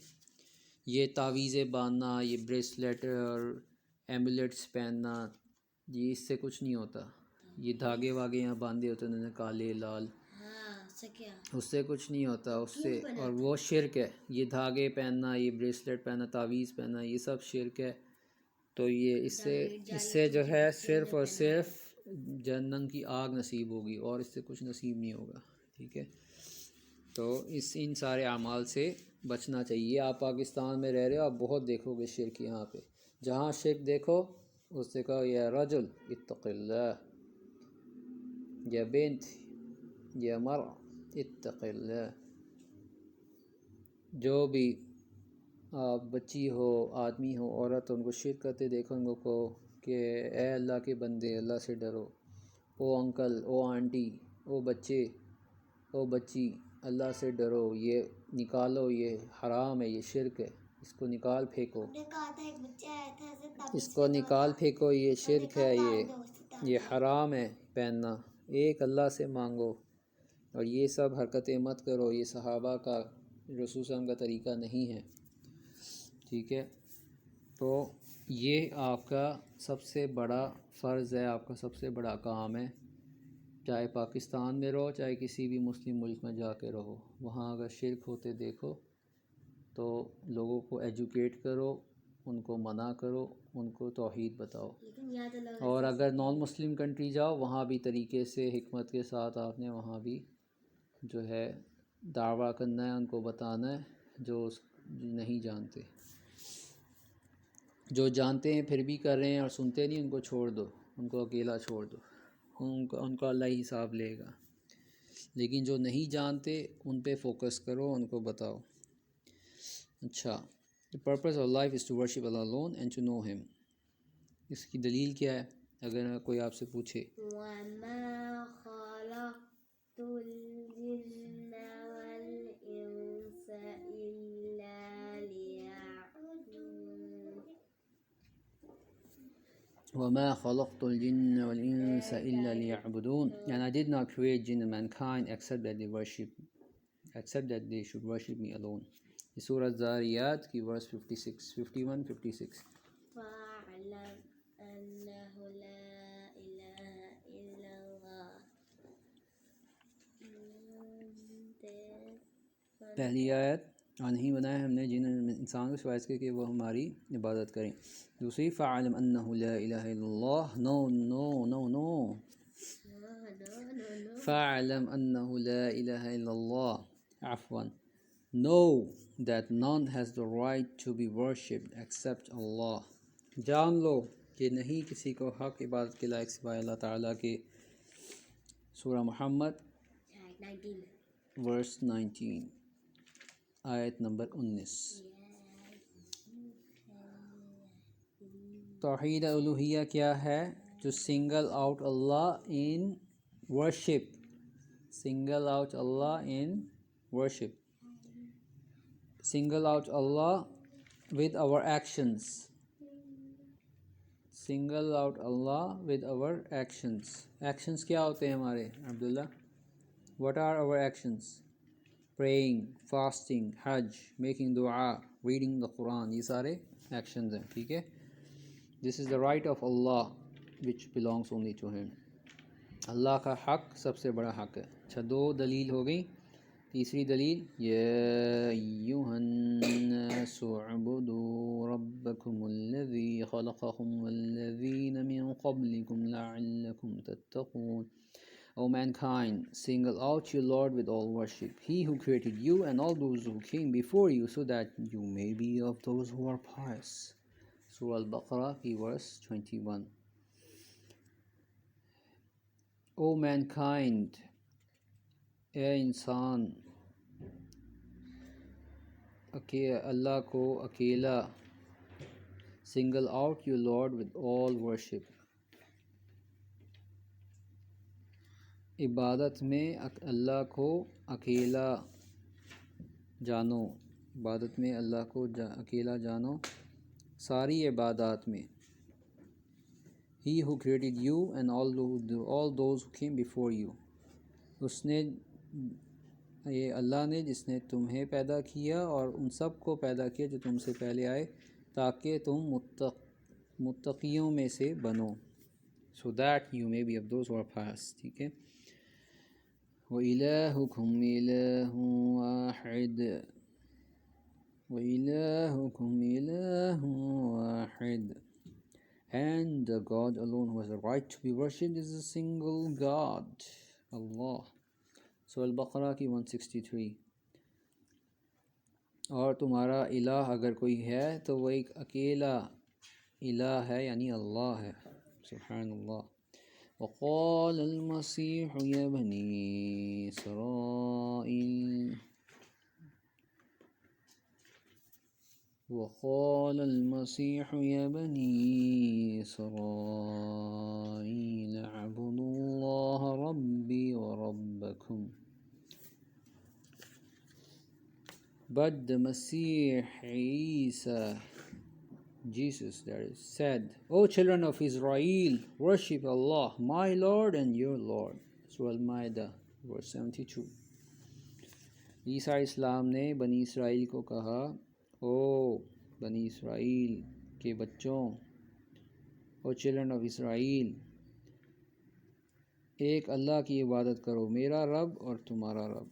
یہ تعویذیں باندھنا، یہ بریسلیٹ اور ایمولیٹس پہننا، یہ اس سے کچھ نہیں ہوتا۔ یہ دھاگے واگے یہاں باندھے ہوتے ہیں انہوں نے کالے لال، اس سے کچھ نہیں ہوتا اس سے، اور وہ شرک ہے۔ یہ دھاگے پہننا، یہ بریسلیٹ پہننا، تعویذ پہننا، یہ سب شرک ہے۔ تو یہ اس سے جو ہے صرف اور صرف جہنم کی آگ نصیب ہوگی، اور اس سے کچھ نصیب نہیں ہوگا، ٹھیک ہے۔ تو ان سارے اعمال سے بچنا چاہیے۔ آپ پاکستان میں رہ رہے ہو، آپ بہت دیکھو گے شرک یہاں پہ، جہاں شرک دیکھو اس سے کہو یا رجل اتق اللہ، یا بنت، یا مرء اتق اللہ۔ جو بھی آپ بچی ہو، آدمی ہو، عورت، ان کو شرک کرتے دیکھو، ان کو کہ اے اللہ کے بندے، اللہ سے ڈرو، او انکل، او آنٹی، او بچے، او بچی، اللہ سے ڈرو، یہ نکالو، یہ حرام ہے، یہ شرک ہے، اس کو نکال پھینکو، اس کو نکال پھینکو، یہ شرک ہے، یہ حرام ہے پہننا، ایک اللہ سے مانگو، اور یہ سب حرکتیں مت کرو، یہ صحابہ کا، رسول صلی اللہ علیہ وسلم کا طریقہ نہیں ہے، ٹھیک ہے۔ تو یہ آپ کا سب سے بڑا فرض ہے، آپ کا سب سے بڑا کام ہے، چاہے پاکستان میں رہو، چاہے کسی بھی مسلم ملک میں جا کے رہو، وہاں اگر شرک ہوتے دیکھو تو لوگوں کو ایجوکیٹ کرو، ان کو منع کرو، ان کو توحید بتاؤ۔ اور اگر نان مسلم کنٹری جاؤ، وہاں بھی طریقے سے حکمت کے ساتھ آپ نے وہاں بھی جو ہے دعویٰ کرنا ہے، ان کو بتانا ہے، جو نہیں جانتے۔ جو جانتے ہیں پھر بھی کر رہے ہیں اور سنتے نہیں، ان کو چھوڑ دو، ان کو اکیلا چھوڑ دو، ان کو اللہ ہی حساب لے گا۔ لیکن جو نہیں جانتے ان پہ فوکس کرو، ان کو بتاؤ۔ اچھا، the purpose of life is to worship Allah alone and to know him۔ اس کی دلیل کیا ہے اگر کوئی آپ سے پوچھے؟ وَمَا خَلَقْتُ الْجِنَّ وَالْإِنسَ إِلَّا لِيَعْبُدُونِ۔ وَمَا خَلَقْتُ الْجِنَّ وَالْإِنسَ إِلَّا لِيَعْبُدُونَ، and I did not create jinn and mankind except that they should worship me alone۔ یہ سورہ زاریات کی ورس 51 56۔ فَاعْلَمْ أَنَّهُ لَا إِلَهَ إِلَّا اللَّهُ۔ پہلی آیت، اور نہیں بنایا ہم نے جن انسان کو سوائے اس کے کہ وہ ہماری عبادت کریں۔ دوسری، فَاعْلَمْ أَنَّهُ لَا إِلَهَ إِلَّا اللَّهُ، no فَاعْلَمْ أَنَّهُ لَا إِلَهَ إِلَّا اللَّهُ، عفواً، know that none has the right to be worshipped except Allah، جان لو کہ نہیں کسی کو حق عبادت کے لائق سوائے اللہ تعالیٰ کے۔ سورہ محمد ورس 19 آیت نمبر 19۔ توحید الوہیہ کیا ہے؟ to single out Allah in worship، single out Allah in worship، single out Allah with our actions، single out Allah with our actions۔ actions کیا ہوتے ہیں ہمارے عبداللہ؟ what are our actions؟ praying، fasting، Hajj, making دعا، reading the Quran، یہ سارے actions ہیں، ٹھیک ہے۔ this is the right of Allah which belongs only to him۔ اللہ کا حق سب سے بڑا حق ہے۔ اچھا، دو دلیل ہو گئی۔ تیسری دلیل، یا ایھا الناس اعبدوا ربکم الذی خلقکم والذین من قبلکم لعلکم تتقون۔ O mankind, single out your Lord with all worship, he who created you and all those who came before you, so that you may be of those who are pious۔ Surah Al-Baqarah کی verse 21۔ O mankind، اے انسان، اللہ کو اکیلا، single out your Lord with all worship، عبادت میں اللہ کو اکیلا جانو، عبادت میں اللہ کو اکیلا جانو، ساری عبادات میں. He who created you and all those who came before you. اس نے یہ اللہ نے جس نے تمہیں پیدا کیا اور ان سب کو پیدا کیا جو تم سے پہلے آئے تاکہ تم متقیوں میں سے بنو. So that you may be of those who are past. ٹھیک ہے. وَإِلَٰهُكُمْ إِلَٰهٌ وَاحِدٌ وَإِلَٰهُكُمْ إِلَٰهٌ وَاحِدٌ. And the God alone who has a right to be worshipped is a single God, Allah. سورہ البقرہ کی 163. اور تمہارا الہ اگر کوئی ہے تو وہ ایک اکیلا الہ ہے یعنی اللہ ہے. سبحان اللہ. وقال المسيح يا بني إسرائيل وقال المسيح يا بني إسرائيل اعبدوا الله ربي وربكم. But the Messiah Isa, Jesus that is, said, O children of Israel, worship Allah, my Lord and your Lord. Surah Al-Ma'idah, verse 72. عیسیٰ علیہ السلام نے بنی اسرائیل کو کہا، او بنی اسرائیل کے بچوں، او چلڈرن آف اسرائیل، ایک اللہ کی عبادت کرو، میرا رب اور تمہارا رب.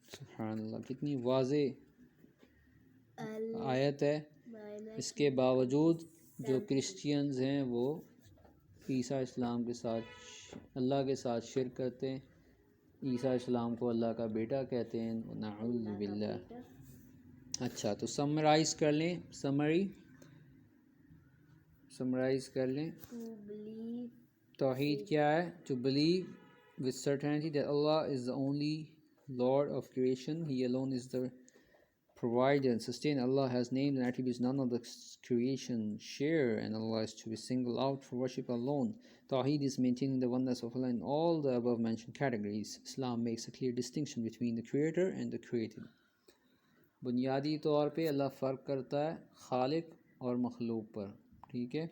سبحان اللہ، کتنی واضح آیت ہے. اس کے باوجود جو کرسچینز ہیں وہ عیسیٰ علیہ السلام کے ساتھ اللہ کے ساتھ شرک کرتے ہیں، عیسیٰ علیہ السلام کو اللہ کا بیٹا کہتے ہیں. نعوذ باللہ. اچھا تو سمرائز کر لیں، سمرائز کر لیں. توحید کیا ہے؟ To believe with certainty that Allah is the only Lord of creation. He alone is the provider and sustainer. Allah has names and attributes none of the creation share, and Allah is to be singled out for worship alone. Tawheed is maintaining the oneness of Allah in all the above mentioned categories. Islam makes a clear distinction between the creator and the created. بنیادی طور پہ اللہ فرق کرتا ہے خالق اور مخلوق پر. ٹھیک ہے.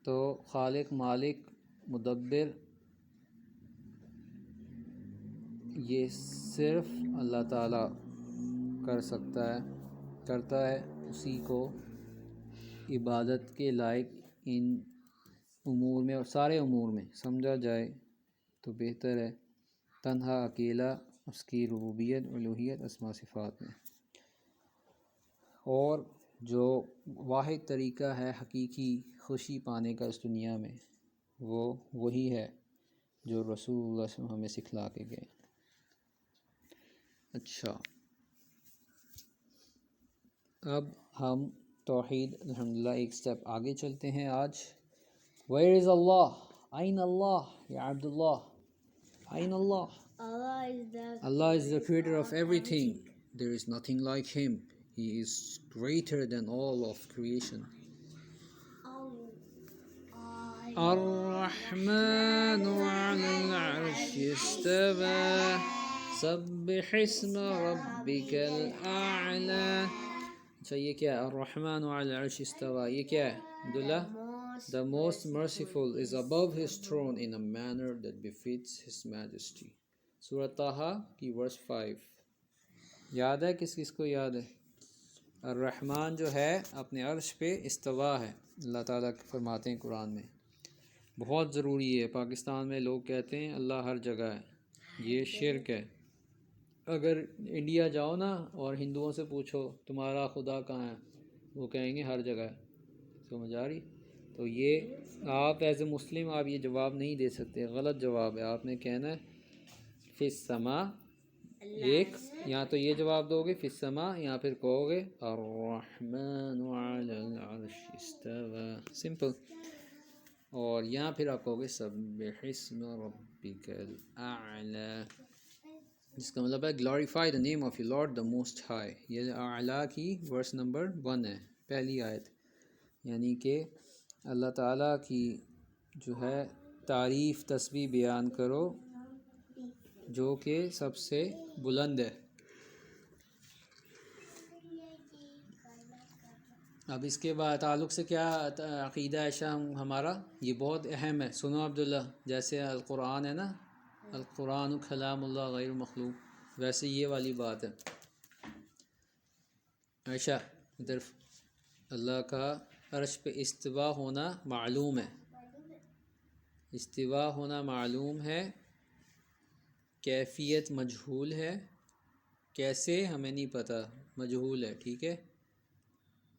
تو خالق، مالک، مدبر یہ صرف اللہ تعالیٰ کرتا ہے. اسی کو عبادت کے لائق ان امور میں اور سارے امور میں سمجھا جائے تو بہتر ہے. تنہا اکیلا اس کی ربوبیت، الوہیت، اسماء صفات میں. اور جو واحد طریقہ ہے حقیقی خوشی پانے کا اس دنیا میں وہ وہی ہے جو رسول اللہ صلی اللہ علیہ وسلم ہمیں سکھلا کے گئے. اچھا اب ہم توحید الحمدللہ ایک سٹیپ آگے چلتے ہیں. آج Where is Allah? Ayn Allah, Ya Abdullah. Ayn Allah. Allah is the creator of everything. There is nothing like him. He is greater than all of creation. الرحمن على العرش استوى سبح اسم ربك الأعلى. اچھا یہ کیا ہے؟ الرحمن على العرش استوى، یہ کیا ہے عبداللہ؟ The most merciful is above his throne in a manner that befits his majesty. سورہ طٰہٰ کی ورس 5. یاد ہے؟ کس کو یاد ہے؟ الرحمن جو ہے اپنے عرش پہ استوا ہے. اللہ تعالیٰ فرماتے ہیں قرآن میں. بہت ضروری ہے. پاکستان میں لوگ کہتے ہیں اللہ ہر جگہ ہے، یہ شرک ہے. اگر انڈیا جاؤ نا اور ہندوؤں سے پوچھو تمہارا خدا کہاں ہے، وہ کہیں گے ہر جگہ ہے. سمجھ آ رہی؟ تو یہ آپ ایز اے مسلم آپ یہ جواب نہیں دے سکتے، غلط جواب ہے. آپ نے کہنا ہے فی السما، ایک یا تو یہ جواب دو گے فی السما، یا پھر کہو گے الرحمن علی العرش استوى، سمپل. اور یہاں پھر آپ کہو گے سبح اسم ربک الاعلی، جس کا مطلب ہے glorify the name of your Lord the most high. یہ اعلیٰ کی ورس نمبر 1 ہے، پہلی آیت. یعنی کہ اللہ تعالیٰ کی جو ہے تعریف تسبیح بیان کرو جو کہ سب سے بلند ہے. اب اس کے بعد تعلق سے کیا عقیدہ ہے شام ہمارا، یہ بہت اہم ہے، سنو عبداللہ، جیسے القرآن ہے نا، القرآن کلام اللہ غیر مخلوق، ویسے یہ والی بات ہے۔ عائشہ ادھر، اللہ کا عرش پہ استوا ہونا معلوم ہے، استوا ہونا معلوم ہے، کیفیت مجہول ہے، کیسے ہمیں نہیں پتہ، مجہول ہے، ٹھیک ہے۔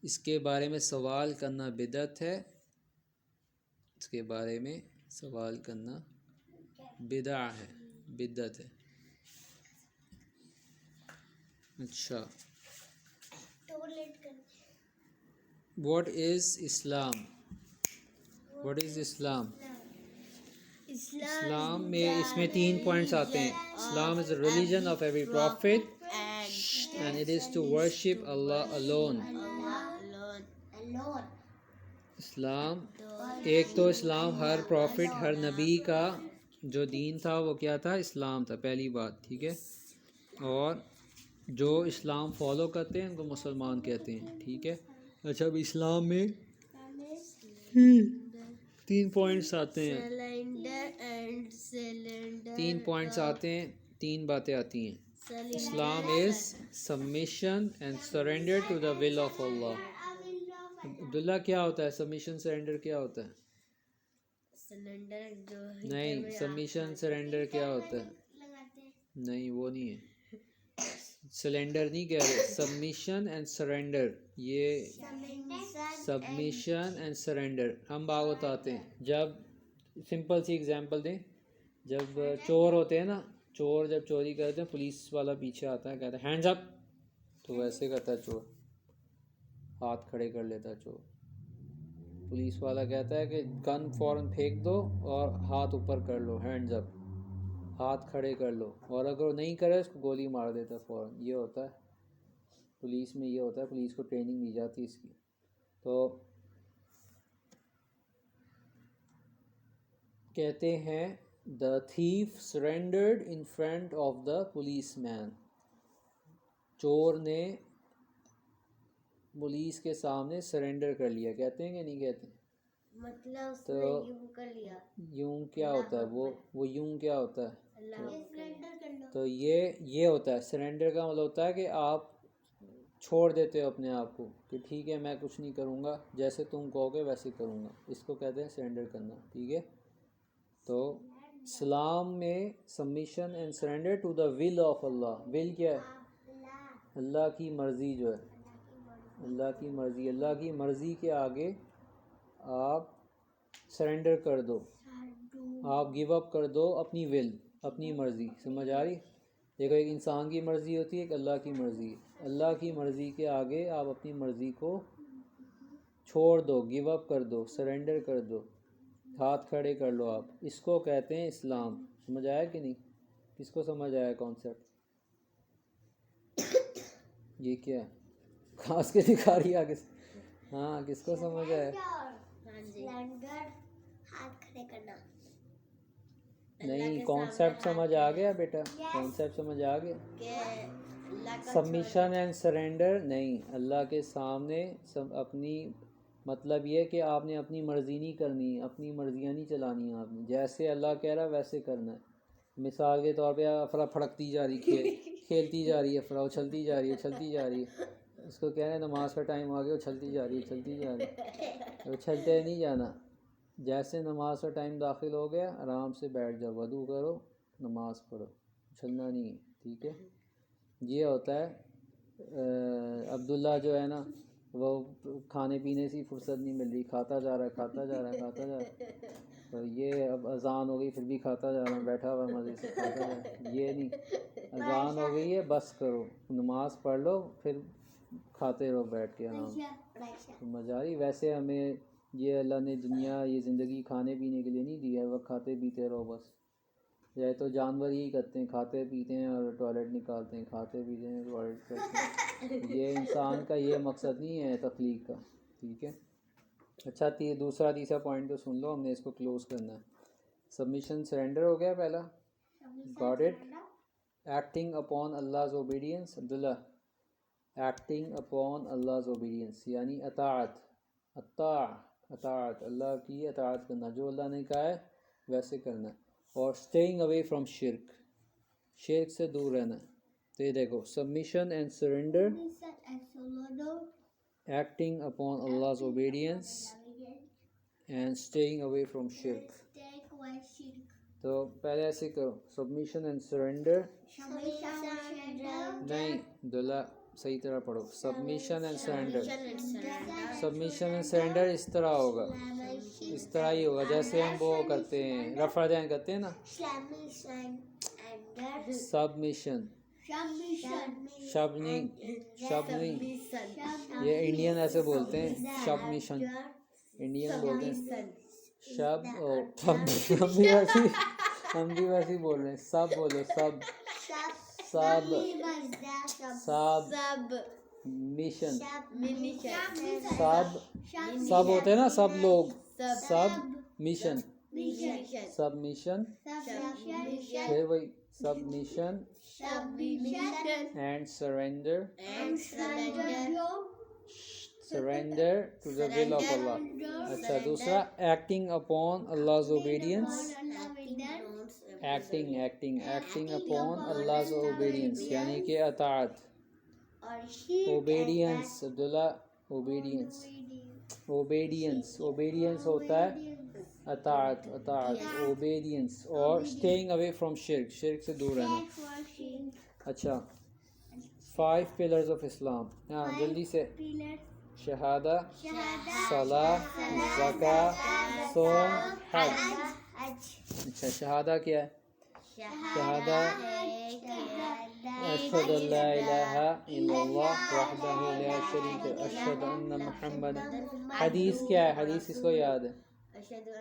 اس کے بارے میں سوال کرنا بدعت ہے، اس کے بارے میں سوال کرنا بدع ہے، بدعت ہے۔ اچھا، what is Islam? What is اسلام؟ اسلام میں اس میں 3 پوائنٹس آتے ہیں۔ Islam is a religion of every prophet and it is to worship Allah alone۔ Islam ایک تو اسلام ہر پروفٹ، ہر نبی کا جو دین تھا وہ کیا تھا؟ اسلام تھا، پہلی بات، ٹھیک ہے۔ اور جو اسلام فالو کرتے ہیں ان کو مسلمان کہتے ہیں، ٹھیک ہے۔ اچھا، اب اسلام میں 3 پوائنٹس آتے ہیں، 3 پوائنٹس آتے ہیں، 3 باتیں آتی ہیں۔ Islam is submission and surrender to the will of Allah. Abdullah کیا ہوتا ہے سبمیشن سرینڈر؟ کیا ہوتا ہے؟ نہیں، سبمیشن سرینڈر کیا ہوتا ہے؟ نہیں، وہ نہیں ہے، سلینڈر نہیں کہہ رہے، سبمیشن اینڈ سرینڈر، یہ سبمیشن اینڈ سرینڈر ہم بات بتاتے ہیں۔ جب سمپل سی اگزامپل دیں، جب چور ہوتے ہیں نا، چور جب چوری کرتے ہیں، پولیس والا پیچھے آتا ہے، کہتا ہے ہینڈز اپ، تو ویسے کرتا ہے چور، ہاتھ کھڑے کر لیتا ہے چور۔ پولیس والا کہتا ہے کہ گن فوراً پھینک دو اور ہاتھ اوپر کر لو، ہینڈز اپ، ہاتھ کھڑے کر لو، اور اگر وہ نہیں کرے اس کو گولی مار دیتا ہے فوراً۔ یہ ہوتا ہے پولیس میں، یہ ہوتا ہے، پولیس کو ٹریننگ دی جاتی ہے اس کی۔ تو کہتے ہیں the thief surrendered in front of the policeman، چور نے پولیس کے سامنے سرنڈر کر لیا، کہتے ہیں کہ نہیں کہتے؟ مطلب اس تو نے یوں کر لیا، یوں کیا ہوتا ہے؟ وہ یوں کیا ہوتا ہے؟ تو یہ ہوتا ہے سرنڈر کا مطلب ہوتا ہے کہ آپ چھوڑ دیتے ہو اپنے آپ کو کہ ٹھیک ہے میں کچھ نہیں کروں گا، جیسے تم کہو گے ویسے کروں گا، اس کو کہتے ہیں سرنڈر کرنا، ٹھیک ہے۔ تو اسلام میں submission and surrender to the will of Allah, will کیا ہے؟ اللہ کی مرضی، جو ہے اللہ کی مرضی، اللہ کی مرضی کے آگے آپ سرنڈر کر دو، آپ گیو اپ کر دو اپنی ول، اپنی مرضی، سمجھ آ رہی؟ دیکھو، ایک انسان کی مرضی ہوتی ہے، ایک اللہ کی مرضی ہے۔ اللہ کی مرضی کے آگے آپ اپنی مرضی کو چھوڑ دو، گیو اپ کر دو، سرنڈر کر دو، ہاتھ کھڑے کر لو آپ، اس کو کہتے ہیں اسلام۔ سمجھ آیا کہ نہیں؟ کس کو سمجھ آیا کانسیپٹ؟ یہ کیا ہے؟ خاص کے دکھا رہی ہے آگے سے، ہاں، کس کو سمجھ آیا؟ ہاتھ کھڑے کرنا، نہیں، کانسیپٹ سمجھ آ گیا بیٹا، کانسیپٹ سمجھ آ گیا۔ سبمیشن اینڈ سرنڈر نہیں، اللہ کے سامنے اپنی، مطلب یہ کہ آپ نے اپنی مرضی نہیں کرنی، اپنی مرضیاں نہیں چلانی، آپ نے جیسے اللہ کہہ رہا ہے ویسے کرنا ہے۔ مثال کے طور پہ افرا پھڑکتی جا رہی، کھیلتی جا رہی ہے، افرا اچھلتی جا رہی ہے، اچھلتی جا رہی ہے، اس کو کہہ رہے ہیں نماز کا ٹائم آ گیا، اچھلتی جا رہی ہے، اچھلتی جا رہی ہے، اچھلتے نہیں جانا۔ جیسے نماز کا ٹائم داخل ہو گیا آرام سے بیٹھ جاؤ، وضو کرو، نماز پڑھو، اچھلنا نہیں ہے، ٹھیک ہے۔ یہ ہوتا ہے عبداللہ جو ہے نا، وہ کھانے پینے سے فرصت نہیں مل رہی، کھاتا جا رہا ہے، کھاتا جا رہا ہے، کھاتا جا رہا ہے، تو یہ اب اذان ہو گئی پھر بھی کھاتا جا رہا ہے، بیٹھا ہوا مزے سے کھاتا جا رہا ہے، یہ نہیں، اذان ہو گئی ہے بس کرو، نماز پڑھ لو، پھر کھاتے رہو بیٹھ کے آرام سے، سمجھ آ رہی؟ ویسے ہمیں یہ اللہ نے دنیا، یہ زندگی کھانے پینے کے لیے نہیں دی ہے، وہ کھاتے پیتے رہو بس۔ یہ تو جانور یہی کرتے ہیں، کھاتے پیتے ہیں اور ٹوائلٹ نکالتے ہیں، کھاتے پیتے ہیں ٹوائلٹ کرتے ہیں، یہ انسان کا یہ مقصد نہیں ہے تخلیق کا، ٹھیک ہے۔ اچھا، دوسرا تیسرا پوائنٹ تو سن لو، ہم نے اس کو کلوز کرنا ہے۔ سبمیشن سرنڈر ہو گیا پہلا، got it, acting upon Allah's obedience، Abdullah acting upon Allah's obedience یعنی اطاعت، اطاعت اللہ کی اطاعت کرنا، جو اللہ نے کہا ہے ویسے کرنا، اور اسٹیئنگ اوے فرام شرک، شرک سے دور رہنا. تو یہ دیکھو submission and surrender, acting upon Allah's obedience and staying away from شرک. تو پہلے ایسے کرو سبمیشن اینڈ سرنڈر، نہیں دلہ صحیح طرح پڑھو، submission and surrender. Submission and surrender اس طرح ہوگا، اس طرح ہی ہوگا جیسے ہم وہ کرتے ہیں رفع دین کرتے ہیں نا. سبمیشن، شبنی، یہ انڈین ایسے بولتے ہیں سبمیشن، انڈین بولتے ہیں شب، ہم بھی ویسے ہی بول رہے ہیں. سب بولو، سب سب سب مشن، سب ہوتے ہیں نا سب لوگ، سب مشن، سب مشن، پھر وہی submission and surrender, surrender to the will of Allah. اچھا دوسرا acting upon Allah's obedience، acting upon Allah's obedience یعنی کہ اطاعت. اوبیڈینس عبداللہ، اوبیڈینس ہوتا ہے اطاعت، اوبیڈینس. اور اسٹیئنگ اوے فرام شرک، شرک سے دور رہنا. اچھا 5 pillars of Islam، ہاں جلدی سے، شہادہ، صلاۃ، زکوٰۃ، صوم، حج. اچھا شہادہ کیا ہے؟ شہادہ اشہد ان لا الہ الا اللہ وحدہ لا شریک لہ اشہد ان محمد. حدیث کیا ہے؟ حدیث اس کو یاد ہے؟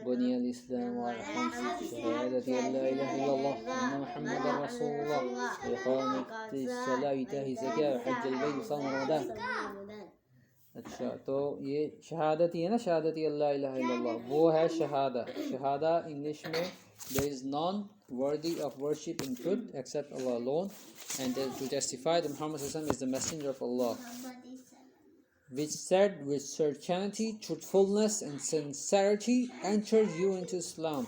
بنی الاسلام علی خمس، شہادت ان لا الہ الا اللہ وان محمد رسول اللہ، اقامۃ الصلاۃ، ایتاء الزکاۃ، حج البیت، وصوم رمضان. اچھا تو یہ شہادت ہی ہے نا، شہادت اللہ الہ الا اللہ، وہ ہے شہادہ. شہادہ انگلش میں there is none worthy of worship in truth except Allah alone, and to testify that Muhammad sallallahu alaihi wasallam is the messenger of Allah, which said with certainty, truthfulness and sincerity enters you into Islam.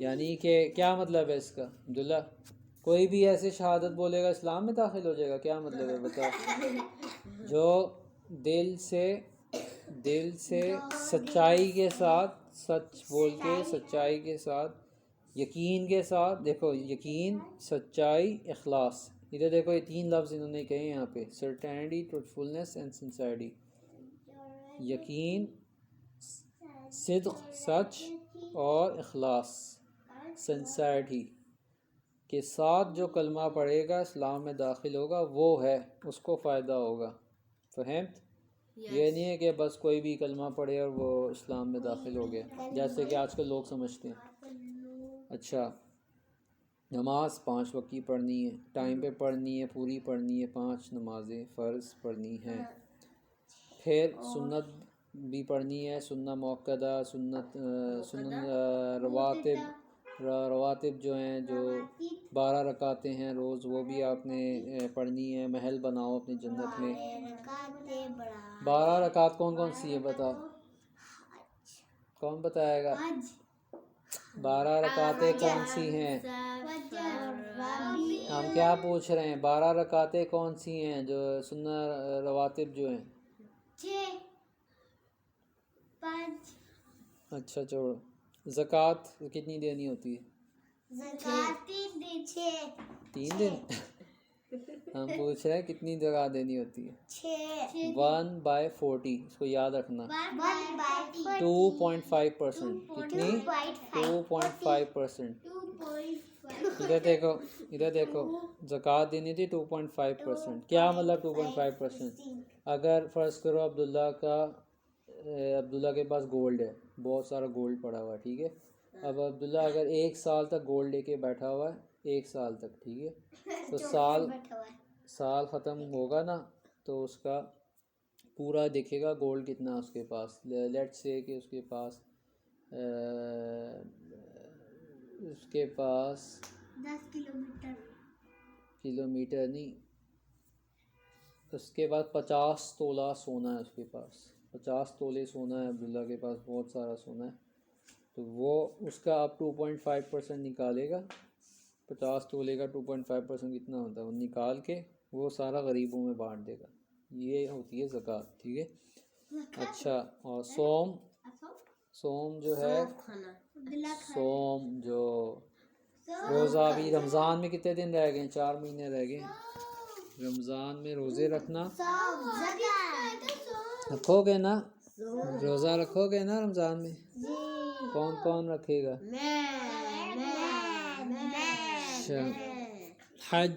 یعنی کہ کیا مطلب ہے اس کا عبداللہ؟ کوئی بھی ایسے شہادت بولے گا اسلام میں داخل ہو جائے گا، کیا مطلب ہے بتاؤ؟ جو دل سے سچائی کے ساتھ، سچ بول کے سچائی کے ساتھ، یقین کے ساتھ، دیکھو یقین، سچائی، اخلاص. ادھر دیکھو یہ 3 لفظ انہوں نے کہے یہاں پہ، سرٹینٹی، ٹروتھفلنس اینڈ سنسیئرٹی. یقین، صدق، سچ، اور اخلاص، سنسیئرٹی کے ساتھ جو کلمہ پڑھے گا اسلام میں داخل ہوگا، وہ ہے اس کو فائدہ ہوگا. فہمت؟ یہ نہیں ہے کہ بس کوئی بھی کلمہ پڑھے اور وہ اسلام میں داخل ہو گیا، جیسے کہ آج کل لوگ سمجھتے ہیں. اچھا نماز 5 وقت کی پڑھنی ہے، ٹائم پہ پڑھنی ہے، پوری پڑھنی ہے، 5 نمازیں فرض پڑھنی ہیں. پھر سنت بھی پڑھنی ہے، سنت موقدہ، سنن رواتب جو ہیں، جو 12 رکعتیں ہیں روز، وہ بھی آپ نے پڑھنی ہے. محل بناؤ اپنی جنت میں. 12 رکعت کون کون سی ہے بتاؤ، کون بتائے گا؟ 12 رکعتیں کون سی ہیں؟ ہم کیا پوچھ رہے ہیں؟ 12 رکعتیں کون سی ہیں جو سنت رواتب جو ہیں؟ 5. اچھا چھوڑو. زکوٰۃ کتنی دینی ہوتی ہے؟ 3 دن. ہم پوچھ رہے ہیں کتنی زکوٰۃ دینی ہوتی ہے؟ 1/40. اس کو یاد رکھنا، 2.5%. کتنی؟ 2.5%. ادھر دیکھو زکوٰۃ دینی تھی 2.5%. کیا مطلب 2.5%؟ اگر فرض کرو عبداللہ کے پاس گولڈ ہے، بہت سارا گولڈ پڑا ہوا ہے، ٹھیک ہے. اب عبداللہ اگر 1 سال تک گولڈ لے کے بیٹھا ہوا ہے، 1 سال تک، ٹھیک ہے، تو سال ختم ہوگا نا تو اس کا پورا دیکھے گا گولڈ کتنا اس کے پاس. لیٹ سے کہ اس کے پاس 10 کلومیٹر کلومیٹر نہیں، اس کے بعد 50 تولہ سونا ہے اس کے پاس، 50 تولے سونا ہے عبداللہ کے پاس، بہت سارا سونا ہے، تو وہ اس کا آپ 2.5% نکالے گا، 50 تولے کا 2.5% کتنا ہوتا ہے، وہ نکال کے وہ سارا غریبوں میں بانٹ دے گا، یہ ہوتی ہے زکوٰۃ، ٹھیک ہے۔ اچھا، اور سوم جو ہے، سوم جو روزہ بھی رمضان میں کتنے دن رہ گئے، 4 مہینے رہ گئے، رمضان میں روزے رکھنا، رکھو گے نا، روزہ رکھو گے نا رمضان میں، کون کون رکھے گا؟ اچھا، حج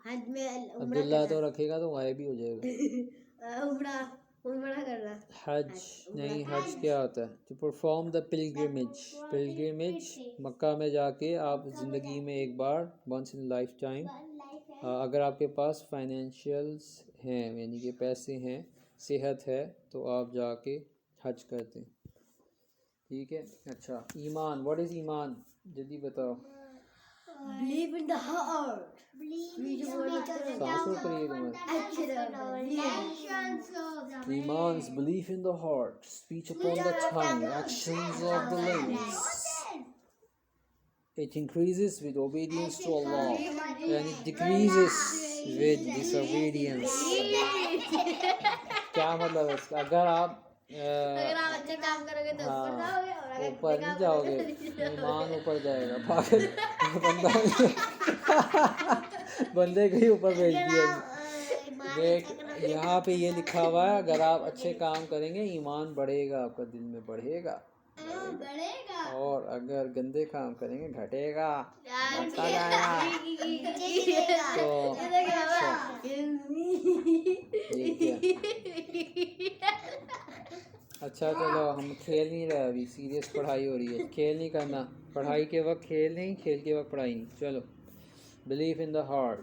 عبداللہ تو رکھے گا تو غائب ہی ہو جائے گا، حج نہیں، حج کیا ہوتا ہے؟ ٹو پرفارم دا پلگرمیج، مکہ میں جا کے آپ زندگی میں ایک بار، ونس ان لائف ٹائم، اگر آپ کے پاس فائنینشیلز ہیں، یعنی کہ پیسے ہیں، صحت ہے، تو آپ جا کے حج کرتے ہیں، ٹھیک ہے۔ اچھا، ایمان، واٹ از ایمان؟ جلدی بتاؤ، Believe in the heart. سانس روک رہی ہے تمہاری؟ ایمان's belief in the heart, speech upon the tongue, actions of the limbs. It increases with obedience to Allah and it decreases with disobedience. کیا مطلب ہے اس کا؟ اگر آپ اچھے کام کرو گے تو اوپر نہیں جاؤ گے، ایمان اوپر جائے گا، پاگل بندے کو ہی اوپر بھیج دیا۔ دیکھ یہاں پہ یہ لکھا ہوا ہے، اگر آپ اچھے کام کریں گے ایمان بڑھے گا، آپ کا دل میں بڑھے گا، اور اگر گندے کام کریں گے گھٹے گا، گھٹتا جائے گا۔ تو اچھا چلو، ہم کھیل نہیں رہے، ابھی سیریس پڑھائی ہو رہی ہے، کھیل نہیں کرنا، پڑھائی کے وقت کھیل نہیں، کھیل کے وقت پڑھائی نہیں۔ چلو، بلیو ان دا ہارٹ۔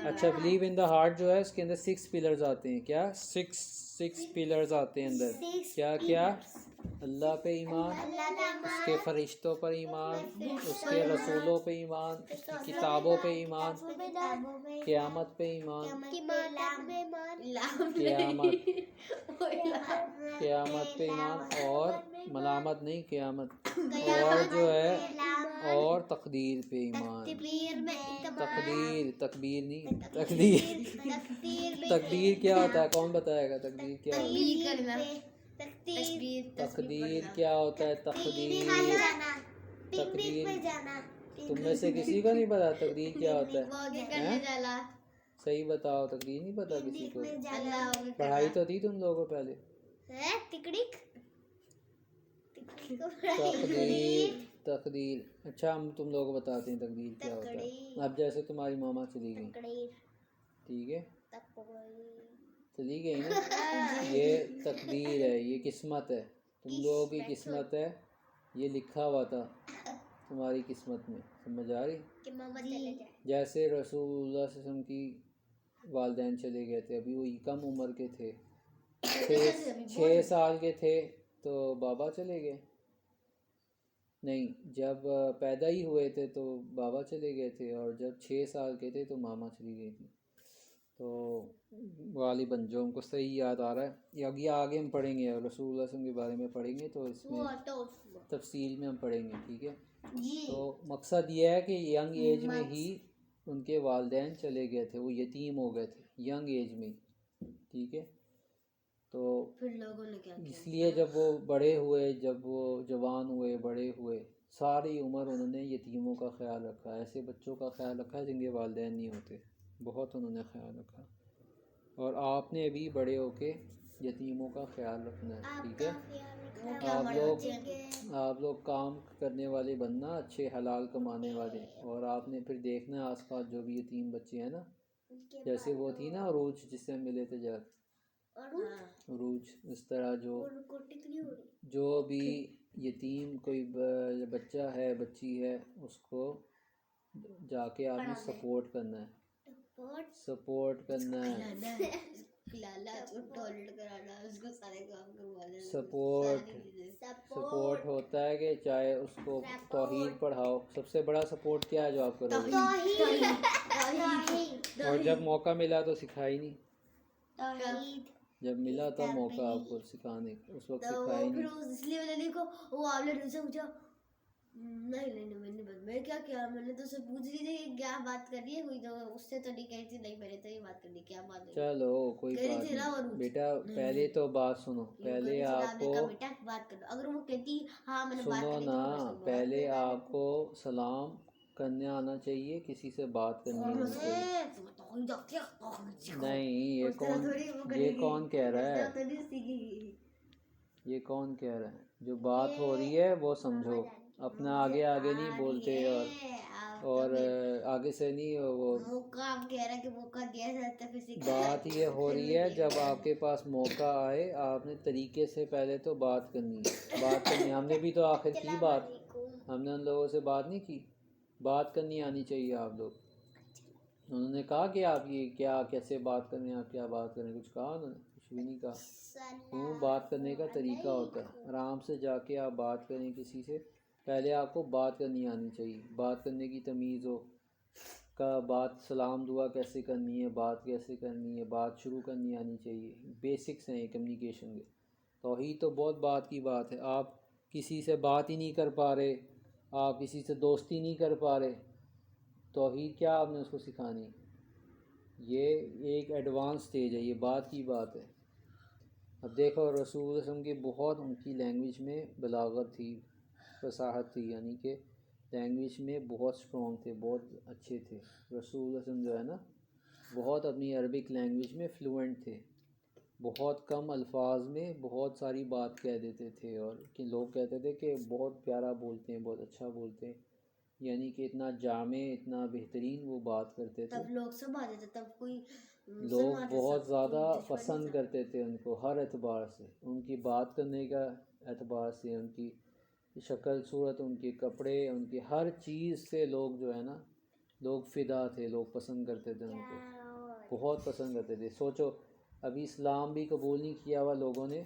اچھا، بلیو ان دا ہارٹ جو ہے اس کے اندر 6 پلرز آتے ہیں، کیا 6 پلرز آتے ہیں اندر، کیا کیا؟ اللہ پہ ایمان، اس کے فرشتوں پر ایمان، اس کے رسولوں پہ ایمان، اس کی کتابوں پہ ایمان، قیامت پہ ایمان، قیامت پہ ایمان، اور ملامت نہیں، قیامت، اور جو ہے، اور تقدیر پہ ایمان، تقدیر نہیں، تقدیر کیا ہوتا ہے؟ کون بتائے گا تقدیر کیا ہوتا ہے؟ تقدیر کیا ہوتا ہے؟ تقدیر تم میں سے کسی کو نہیں پتا تقدیر کیا ہوتا ہے؟ صحیح بتاؤ، تقدیر نہیں پتا کسی کو؟ پڑھائی تو تھی تم لوگوں کو پہلے، تقدیر۔ اچھا، ہم تم لوگوں کو بتاتے ہیں تقدیر کیا ہوتا ہے۔ اب جیسے تمہاری ماما چلی گئی، ٹھیک ہے، چلی گئی نا، یہ تقدیر ہے، یہ قسمت ہے، تم لوگوں کی قسمت ہے، یہ لکھا ہوا تھا تمہاری قسمت میں، سمجھ آ رہی؟ جیسے رسول اللہ صلی اللہ علیہ وسلم کی والدین چلے گئے تھے، ابھی وہ کم عمر کے تھے، 6 سال کے تھے تو بابا چلے گئے، نہیں، جب پیدا ہی ہوئے تھے تو بابا چلے گئے تھے، اور جب 6 سال کے تھے تو ماما چلی گئی تھی، تو غالباً جو ہم کو صحیح یاد آ رہا ہے، یہ آگے ہم پڑھیں گے، رسول اللہ صلی اللہ علیہ وسلم کے بارے میں پڑھیں گے تو اس میں تفصیل میں ہم پڑھیں گے، ٹھیک ہے۔ تو مقصد یہ ہے کہ ینگ ایج میں ہی ان کے والدین چلے گئے تھے، وہ یتیم ہو گئے تھے ینگ ایج میں، ٹھیک ہے۔ تو اس لیے جب وہ بڑے ہوئے، جب وہ جوان ہوئے، بڑے ہوئے، ساری عمر انہوں نے یتیموں کا خیال رکھا، ایسے بچوں کا خیال رکھا جن کے والدین نہیں ہوتے، بہت انہوں نے خیال رکھا، اور آپ نے بھی بڑے ہو کے یتیموں کا خیال رکھنا ہے، ٹھیک ہے۔ آپ لوگ کام کرنے والے بننا، اچھے حلال کمانے والے، اور آپ نے پھر دیکھنا آس پاس جو بھی یتیم بچے ہیں نا، جیسے وہ تھی نا عروج جس سے ہم ملے تھے، عروج، اس طرح جو بھی یتیم کوئی بچہ ہے، بچی ہے، اس کو جا کے آپ نے سپورٹ کرنا ہے، سپورٹ کرنا ہے، سپورٹ ہوتا ہے کہ چاہے اس کو توحید پڑھاؤ، سب سے بڑا سپورٹ کیا ہے جو آپ کرو گے؟ اور جب موقع ملا تو سکھائی نہیں. توحید جب ملا تھا موقع آپ کو سکھانے کا اس وقت سکھائی پھر نہیں. اس لیے میں نے دیکھو وہ آپ نے مجھ سے پوچھا نہیں میں نے بس میں کیا کیا میں نے تو اسے پوچھ لی تھی کیا بات کر رہی ہے کوئی تو اس سے تو نہیں کہی تھی نہیں میں نے تو یہ بات کر لی کیا بات ہے چلو کوئی بات نہیں بیٹا پہلے تو بات سنو. پہلے آپ کو بیٹا بات کر اگر وہ کہتی ہاں میں نے بات سنو کری نا, پہلے آپ کو سلام کرنے آنا چاہیے, کسی سے بات کرنی آنی چاہیے. نہیں یہ کون کہہ رہا ہے, یہ کون کہہ رہا ہے؟ جو بات ہو رہی ہے وہ سمجھو, اپنا آگے آگے نہیں بولتے اور آگے سے نہیں وہ بات یہ ہو رہی ہے. جب آپ کے پاس موقع آئے آپ نے طریقے سے پہلے تو بات کرنی ہے. بات کرنی ہم نے بھی تو آخر کی بات, ہم نے ان لوگوں سے بات نہیں کی. بات کرنی آنی چاہیے آپ لوگ. انہوں نے کہا کہ آپ یہ کیا کیسے بات کریں, آپ کیا بات کریں, کچھ کہا انہوں نے؟ کچھ بھی نہیں کہا. بات کرنے کا طریقہ ہوتا ہے, آرام سے جا کے آپ بات کریں کسی سے. پہلے آپ کو بات کرنی آنی چاہیے, بات کرنے کی تمیز ہو کا, بات سلام دعا کیسے کرنی ہے, بات کیسے کرنی ہے, بات شروع کرنی آنی چاہیے. بیسکس ہیں کمیونیکیشن کے. توحید تو بہت بات کی بات ہے. آپ کسی سے بات ہی نہیں کر پا رہے, آپ کسی سے دوستی نہیں کر پا رہے, توحید کیا آپ نے اس کو سکھانی؟ یہ ایک ایڈوانس سٹیج ہے, یہ بات کی بات ہے. اب دیکھو رسول صلی اللہ علیہ وسلم کی بہت ان کی لینگویج میں بلاغت تھی, فصاحت تھی, یعنی کہ لینگویج میں بہت اسٹرانگ تھے, بہت اچھے تھے. رسول اللہ علیہ وسلم جو ہے نا بہت اپنی عربک لینگویج میں فلوئنٹ تھے. بہت کم الفاظ میں بہت ساری بات کہہ دیتے تھے, اور کہ لوگ کہتے تھے کہ بہت پیارا بولتے ہیں, بہت اچھا بولتے ہیں, یعنی کہ اتنا جامع اتنا بہترین وہ بات کرتے تھے. تب لوگ سب آتے تھے, تب کوئی لوگ بہت زیادہ پسند کرتے تھے ان کو ہر اعتبار سے, ان کی بات کرنے کا اعتبار سے, ان کی شکل صورت, ان کے کپڑے, ان کی ہر چیز سے لوگ جو ہے نا لوگ فدا تھے, لوگ پسند کرتے تھے ان کو, بہت پسند کرتے تھے. سوچو ابھی اسلام بھی قبول نہیں کیا ہوا لوگوں نے,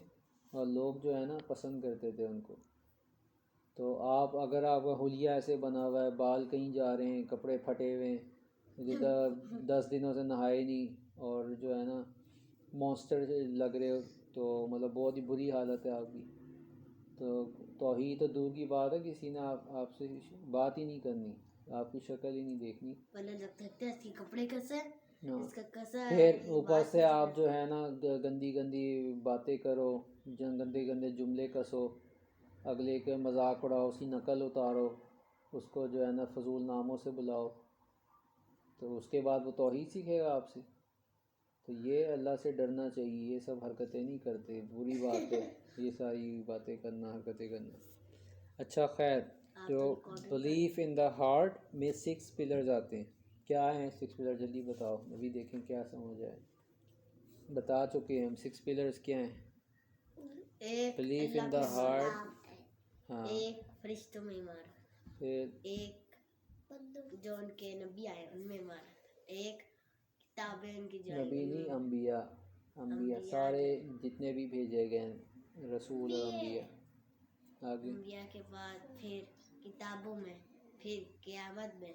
اور لوگ جو ہے نا پسند کرتے تھے ان کو. تو آپ اگر آپ کا حلیہ ایسے بنا ہوا ہے, بال کہیں جا رہے ہیں, کپڑے پھٹے ہوئے ہیں, 10 دنوں سے نہائے نہیں, اور جو ہے نا مونسٹر لگ رہے ہو, تو مطلب بہت ہی بری حالت ہے آپ کی. تو توحید تو دور کی بات ہے, کسی نے آپ سے بات ہی نہیں کرنی, آپ کی شکل ہی نہیں دیکھنی. کپڑے کیسے پھر اوپر سے آپ جو ہے نا گندی گندی باتیں کرو, گندے گندے جملے کسو, اگلے کے مذاق اڑاؤ, اس کی نقل اتارو, اس کو جو ہے نا فضول ناموں سے بلاؤ, تو اس کے بعد وہ توحید سیکھے گا آپ سے. تو یہ اللہ سے ڈرنا چاہیے, یہ سب حرکتیں نہیں کرتے, بری بات ہے یہ ساری باتیں کرنا, حرکتیں کرنا. اچھا خیر, جو بلیف ان دا ہارٹ میں 6 پلرز آتے ہیں. کیا ہیں 6 پلر, جلدی بتاؤ, ابھی دیکھیں کیا سمجھ آئے. بتا چکے ہیں ہم 6 پلرز کیا ہیں. بلیف ان دا ہارٹ, ہاں, ایک فرشتوں میں ایمان, پھر ایک جو ان کے نبی آئے ان میں ایمان, ایک کتابیں ان کی جو نبی نہیں, انبیاء سارے جتنے بھی بھیجے گئے ہیں رسول اور انبیاء. آگے انبیاء کے بعد پھر کتابوں میں, پھر قیامت میں,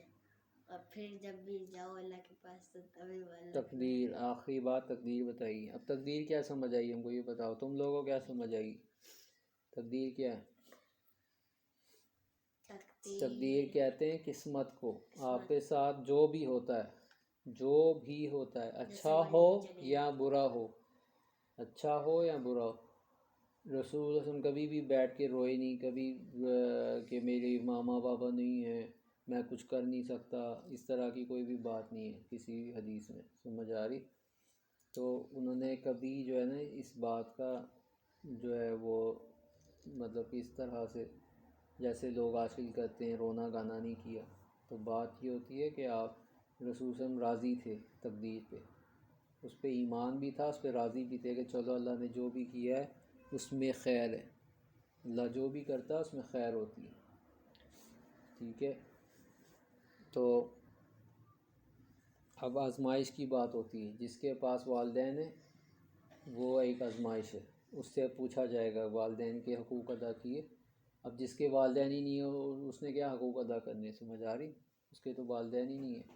اور پھر جب بھی جاؤ اللہ کے پاس تو تبھی تقدیر. آخری بات تقدیر بتائیے. اب تقدیر کیا سمجھ آئی ہم کو یہ بتاؤ, تم لوگوں کو کیا سمجھ آئی تقدیر کیا ہے؟ تقدیر کہتے ہیں قسمت کو. آپ کے ساتھ جو بھی ہوتا ہے, جو بھی ہوتا ہے, اچھا ہو یا برا ہو, اچھا ہو یا برا ہو. رسول اللہ علیہ وسلم کبھی بھی بیٹھ کے روئے نہیں, کبھی کہ میرے ماما بابا نہیں ہیں, میں کچھ کر نہیں سکتا, اس طرح کی کوئی بھی بات نہیں ہے کسی حدیث میں, سمجھ آ رہی؟ تو انہوں نے کبھی جو ہے نا اس بات کا جو ہے وہ مطلب کہ اس طرح سے جیسے لوگ آج کل کرتے ہیں رونا گانا نہیں کیا. تو بات یہ ہوتی ہے کہ آپ رسول صلی اللہ علیہ وسلم راضی تھے تقدیر پہ, اس پہ ایمان بھی تھا, اس پہ راضی بھی تھے کہ چلو اللہ نے جو بھی کیا ہے اس میں خیر ہے, اللہ جو بھی کرتا ہے اس میں خیر ہوتی ہے. ٹھیک ہے, تو اب آزمائش کی بات ہوتی ہے. جس کے پاس والدین ہیں وہ ایک آزمائش ہے, اس سے پوچھا جائے گا والدین کے حقوق ادا کیے. اب جس کے والدین ہی نہیں ہو اس نے کیا حقوق ادا کرنے, سمجھ آ رہی؟ اس کے تو والدین ہی نہیں ہیں.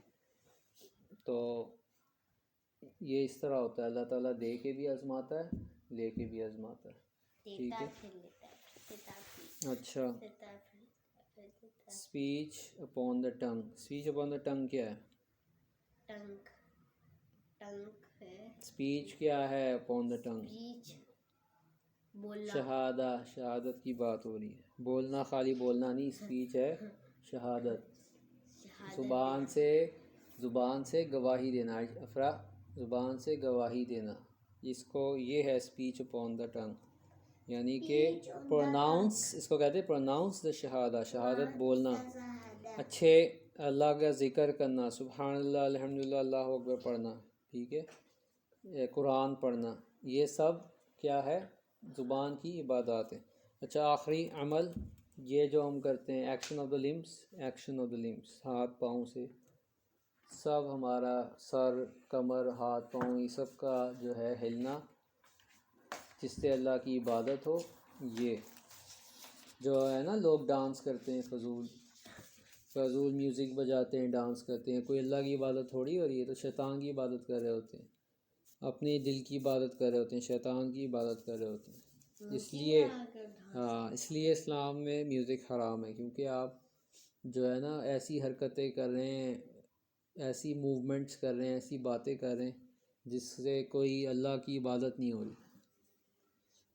تو یہ اس طرح ہوتا ہے، اللہ تعالیٰ دے کے بھی آزماتا ہے، لے کے بھی آزماتا ہے. ٹھیک ہے. اچھا، speech upon the tongue. Speech upon the tongue کیا ہے؟ اسپیچ کیا ہے اپون دا ٹنگ؟ شہادت کی بات ہو رہی ہے. بولنا، خالی بولنا نہیں، اسپیچ ہے شہادت. زبان سے گواہی دینا. افرا، زبان سے گواہی دینا، اس کو یہ ہے اسپیچ اپون دا ٹنگ. یعنی کہ پروناؤنس، اس کو کہتے ہیں پروناؤنس دا شہادت بولنا، اچھے اللہ کا ذکر کرنا، سبحان اللہ، الحمدللہ، اللہ اکبر پڑھنا. ٹھیک ہے. قرآن پڑھنا، یہ سب کیا ہے؟ زبان کی عبادات ہے. اچھا، آخری عمل یہ جو ہم کرتے ہیں، ایکشن آف دا لمبس، ہاتھ پاؤں سے، سب ہمارا سر، کمر، ہاتھ پاؤں، یہ سب کا جو ہے ہلنا، جس سے اللہ کی عبادت ہو. یہ جو ہے نا، لوگ ڈانس کرتے ہیں، فضول میوزک بجاتے ہیں، ڈانس کرتے ہیں، کوئی اللہ کی عبادت تھوڑی ہو رہی ہے. تو شیطان کی عبادت کر رہے ہوتے ہیں، اپنے دل کی عبادت کر رہے ہوتے ہیں، شیطان کی عبادت کر رہے ہوتے ہیں. اس لیے اسلام میں میوزک حرام ہے، کیونکہ آپ جو ہے نا ایسی حرکتیں کر رہے ہیں، ایسی موومنٹس کر رہے ہیں، ایسی باتیں کر رہے ہیں جس سے کوئی اللہ کی عبادت نہیں ہو رہی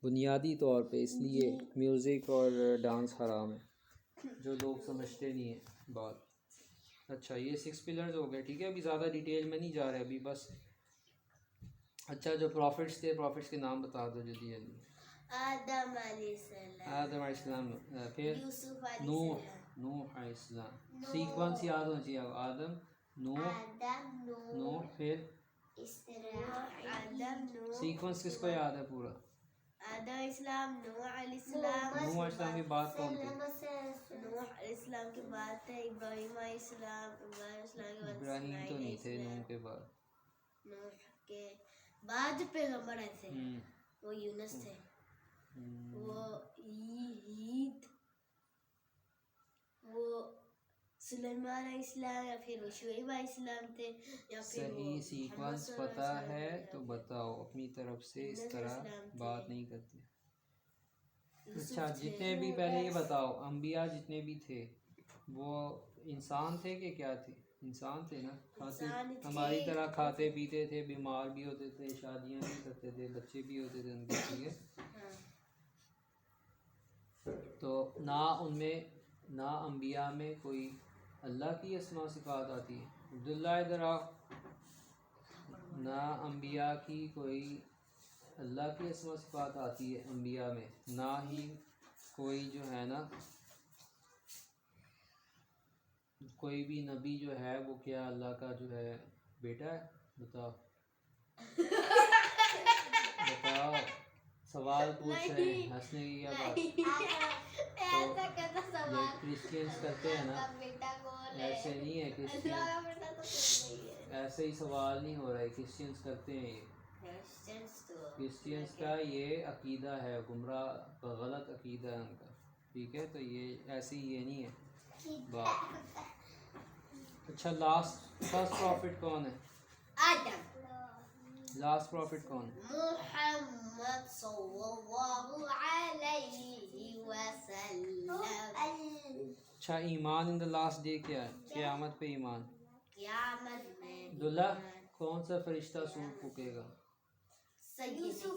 بنیادی طور پہ. اس لیے میوزک اور ڈانس حرام ہے، جو لوگ سمجھتے نہیں ہیں بات. اچھا، یہ 6 پلرز ہو گئے. ٹھیک ہے، ابھی زیادہ ڈیٹیل میں نہیں جا رہے ابھی، بس. اچھا، جو پروفٹس تھے، پروفٹس کے نام بتا دو جلدی جلدی. آدم علیہ السلام، پھر نوح علیہ السلام. سیکوینس یاد ہونا چاہیے. آدم، نوح، پھر سیکوینس کس کو یاد ہے پورا؟ آدم علیہ السلام، نوح علیہ السلام. نوح علیہ السلام کی بات کون تھی؟ نوح علیہ السلام کے بعد تھے ابراہیم علیہ السلام. ابراہیم تو نہیں تھے نوح کے بعد. نوح کے بعد جو پیغمبر آئے تھے وہ یونس تھے، وہ عید، وہ سلیمان علیہ السلام، یا پھر وہ شعیب علیہ السلام تھے، یا پھر صحیح سیکوینس پتہ ہے تو بتاؤ. اپنی طرف سے اس طرح بات نہیں کرتے. اچھا، جتنے بھی پہلے یہ بتاؤ، انبیاء جتنے بھی تھے وہ انسان تھے کہ کیا تھے؟ انسان تھے نا. ہماری طرح کھاتے پیتے تھے، بیمار بھی ہوتے تھے، شادیاں بھی کرتے تھے، بچے بھی ہوتے تھے ان کے. ٹھیک ہے، تو نہ انبیاء میں کوئی اللہ کی اسماء و صفات آتی ہے. عبداللہ ادھر آؤ. نہ انبیاء کی کوئی اللہ کی اسماء و صفات آتی ہے انبیاء میں، نہ ہی کوئی جو ہے نا، کوئی بھی نبی جو ہے وہ کیا اللہ کا جو ہے بیٹا ہے. بتاؤ سوال پوچھ رہے ہیں، ہنسنے کی کیا بات؟ یہ کرسچینس کرتے ہیں نا، ایسے نہیں ہے. ایسے ہی سوال نہیں ہو رہا ہے، کرسچینس کرتے ہیں. یہ کرسچینس کا یہ عقیدہ ہے، گمراہ غلط عقیدہ ہے ان کا. ٹھیک ہے، تو یہ ایسی یہ نہیں ہے بات. اچھا، فرسٹ پروفٹ کون ہے؟ آدم. لاسٹ پروفٹ کون ہے؟ محمد صلی اللہ علیہ وسلم. اچھا، ایمان ان دا لاسٹ ڈے کیا ہے؟ قیامت پہ ایمان. قیامت میں عبداللہ، کون سا فرشتہ سور پھونکے گا؟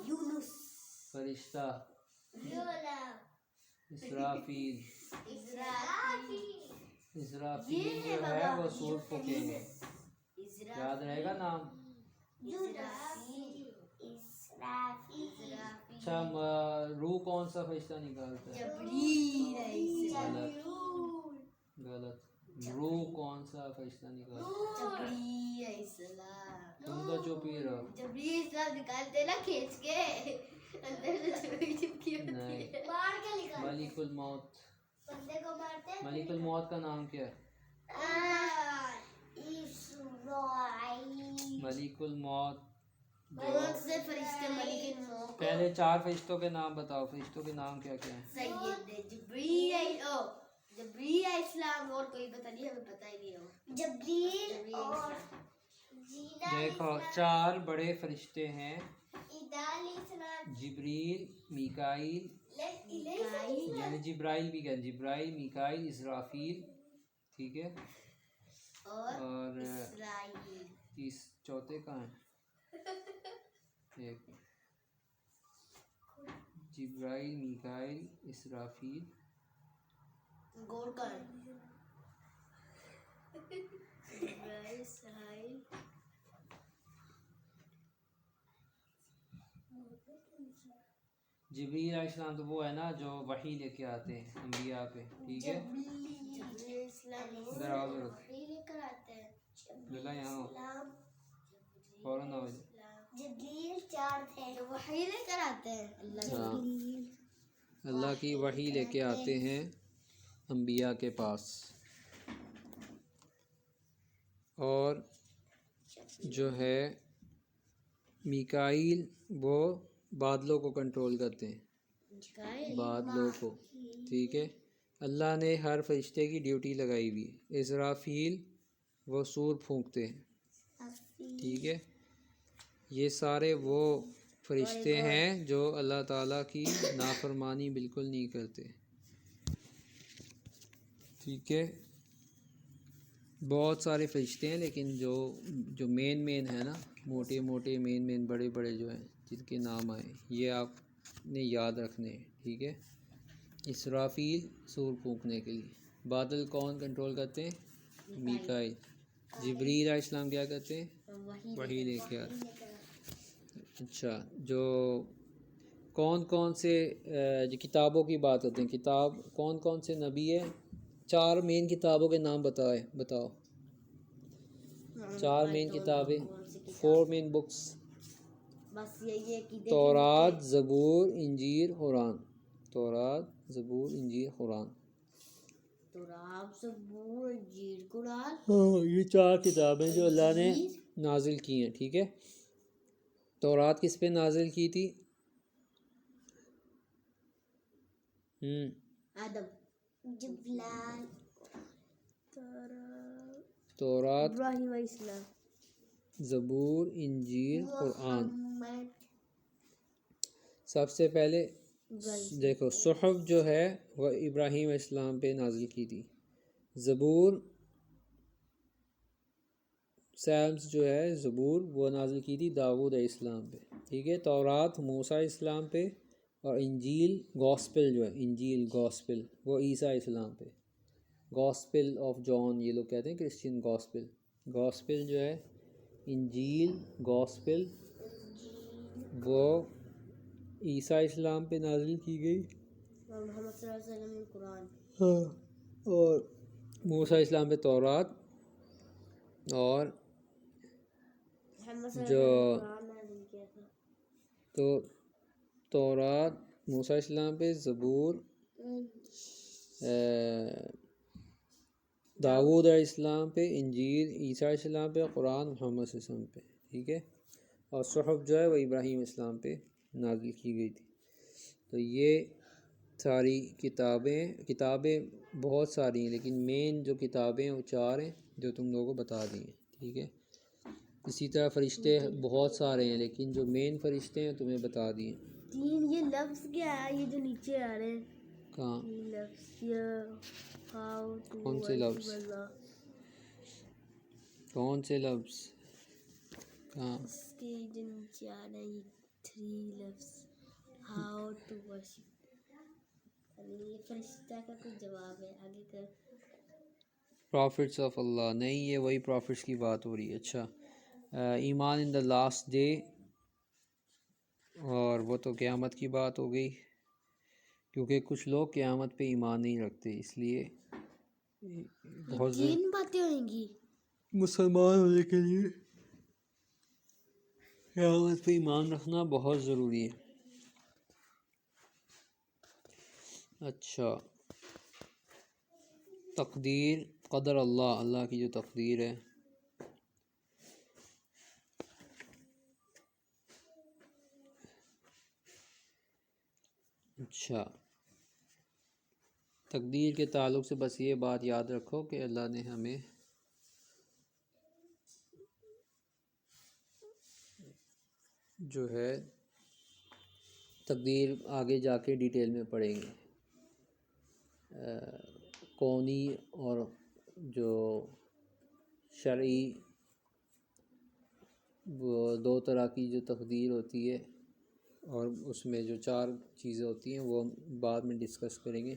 یونس. فرشتہ اسرافیل جو ہے وہ سور پھونکیں گے. یاد رہے گا نام؟ اچھا، روح کون سا فرشتہ نکالتا ہے؟ غلط. روح کون سا فرشتہ نکالتا ہے؟ تم تو چپ ہی رہو. جبریل صاحب نکالتے نا کھینچ کے اندر سے چپکی ہوتی ہے. ملک الموت. بندے کو مارتے ہیں. ملک الموت کا نام کیا ہے؟ ملک الموت. بہت سے فرشتے ملک الموت. پہلے 4 فرشتوں کے نام بتاؤ. فرشتوں کے نام کیا کیا ہیں؟ سید جبریل علیہ السلام، اور کوئی پتہ نہیں، ہمیں پتہ ہی نہیں ہے. جبریل اور دیکھو 4 بڑے فرشتے ہیں، السلام، جبریل، میکائیل، یعنی جبرائیل بھی کہتے ہیں، جبرائیل، میکائیل، اسرافیل، ٹھیک ہے، اور تیس چوتھے کہاں ہیں؟ ایک جبرائیل، میکائیل، اسرافیل، گور کا ہے جبرائیل، اسرائیل، جبریل علیہ السلام تو وہ ہے نا جو وحی لے کے آتے ہیں انبیاء پہ، ٹھیک ہے، ادھر آؤ ذرا، وحی لے کر آتے ہیں، للا یہاں ہو، فوراً آؤ ادھر۔ جبریل 4 تھے جو وحی لے کر آتے ہیں، ہاں، اللہ کی وحی لے کے آتے ہیں انبیاء کے پاس، اور جو ہے میکائیل وہ بادلوں کو کنٹرول کرتے ہیں، بادلوں کو، ٹھیک ہے، اللہ نے ہر فرشتے کی ڈیوٹی لگائی ہوئی ہے، اسرافیل وہ سور پھونکتے ہیں، ٹھیک ہے، یہ سارے وہ فرشتے ہیں جو اللہ تعالیٰ کی نافرمانی بالکل نہیں کرتے، ٹھیک ہے، بہت سارے فرشتے ہیں لیکن جو مین ہے نا، موٹے مین بڑے جو ہیں جن کے نام آئے یہ آپ نے یاد رکھنے ہیں، ٹھیک ہے، اسرافیل سور پھونکنے کے لیے، بادل کون کنٹرول کرتے ہیں؟ میکائیل، جبریل علیہ السلام کیا کرتے ہیں؟ وحی لے کے آتے ہیں۔ اچھا، جو کون سے جو کتابوں کی بات کرتے ہیں، کتاب کون سے نبی ہے؟ 4 مین کتابوں کے نام بتاؤ 4 مین کتابیں، 4 مین بکس، بس یہی ہے کہ تورات، زبور، انجیل، قرآن، تورات، زبور، انجیل، قرآن، تورات، زبور، انجیل، قرآن، ہاں یہ 4 کتابیں جو اللہ نے نازل کی ہیں، ٹھیک ہے، تورات کس پہ نازل کی تھی؟ آدم، جبلان، تورات، ابراہیم علیہ السلام، زبور، انجیل، قرآن، محمد، سب سے پہلے دیکھو صحف جو ہے وہ ابراہیم علیہ السلام پہ نازل کی تھی، زبور سیلمز جو ہے زبور وہ نازل کی تھی داؤد علیہ السلام پہ، ٹھیک ہے، تورات موسیٰ علیہ السلام پہ، اور انجیل گاسپل جو ہے، انجیل گاسپل وہ عیسیٰ علیہ السلام پہ، گاسپل آف جان یہ لوگ کہتے ہیں کرسچین گاسپل جو ہے، انجیل گاسپل وہ عیسیٰ علیہ السلام پہ نازل کی گئی، اور محمد صلی اللہ علیہ وسلم قرآن، ہاں، اور موسیٰ علیہ السلام پہ تورات، اور محمد صلی اللہ جو علیہ وسلم قرآن نازل کیا تھا، تو تورات موسیٰ علیہ السلام پہ، زبور داؤد علیہ السلام پہ، انجیل عیسیٰ علیہ السلام پہ، قرآن محمد صلی اللہ علیہ وسلم پہ، ٹھیک ہے، اور صحف جو ہے وہ ابراہیم علیہ السلام پہ نازل کی گئی تھی، تو یہ ساری کتابیں بہت ساری ہیں لیکن مین جو کتابیں ہیں وہ 4 ہیں جو تم لوگوں کو بتا دی ہیں، ٹھیک ہے، اسی طرح فرشتے بہت سارے ہیں لیکن جو مین فرشتے ہیں تمہیں بتا دیے۔ 3 یہ لفظ کیا ہے یہ جو نیچے آ رہے ہیں؟ کہاں؟ یہ لفظ یہ ہاؤ ٹو کون سے لفظ؟ کون سے لفظ؟ کہاں؟ اس کے جو نیچے آ رہے ہیں یہ 3 لفظ، ہاؤ ٹو ورشپ، یہ فرشتہ کا کوئی جواب ہے آگے کا، پرافٹس آف اللہ، نہیں یہ وہی پرافٹس کی بات ہو رہی ہے۔ اچھا، ایمان ان دا لاسٹ ڈے، اور وہ تو قیامت کی بات ہو گئی کیونکہ کچھ لوگ قیامت پہ ایمان نہیں رکھتے، اس لیے بہت 3 باتیں ہوئیں گی مسلمان ہونے کے لیے قیامت پہ ایمان رکھنا بہت ضروری ہے۔ اچھا، تقدیر، قدر اللہ کی جو تقدیر ہے، اچھا تقدیر کے تعلق سے بس یہ بات یاد رکھو کہ اللہ نے ہمیں جو ہے تقدیر آگے جا کے ڈیٹیل میں پڑھیں گے. کونی اور جو شرعی، وہ دو طرح کی جو تقدیر ہوتی ہے، اور اس میں جو 4 چیزیں ہوتی ہیں وہ بعد میں ڈسکس کریں گے.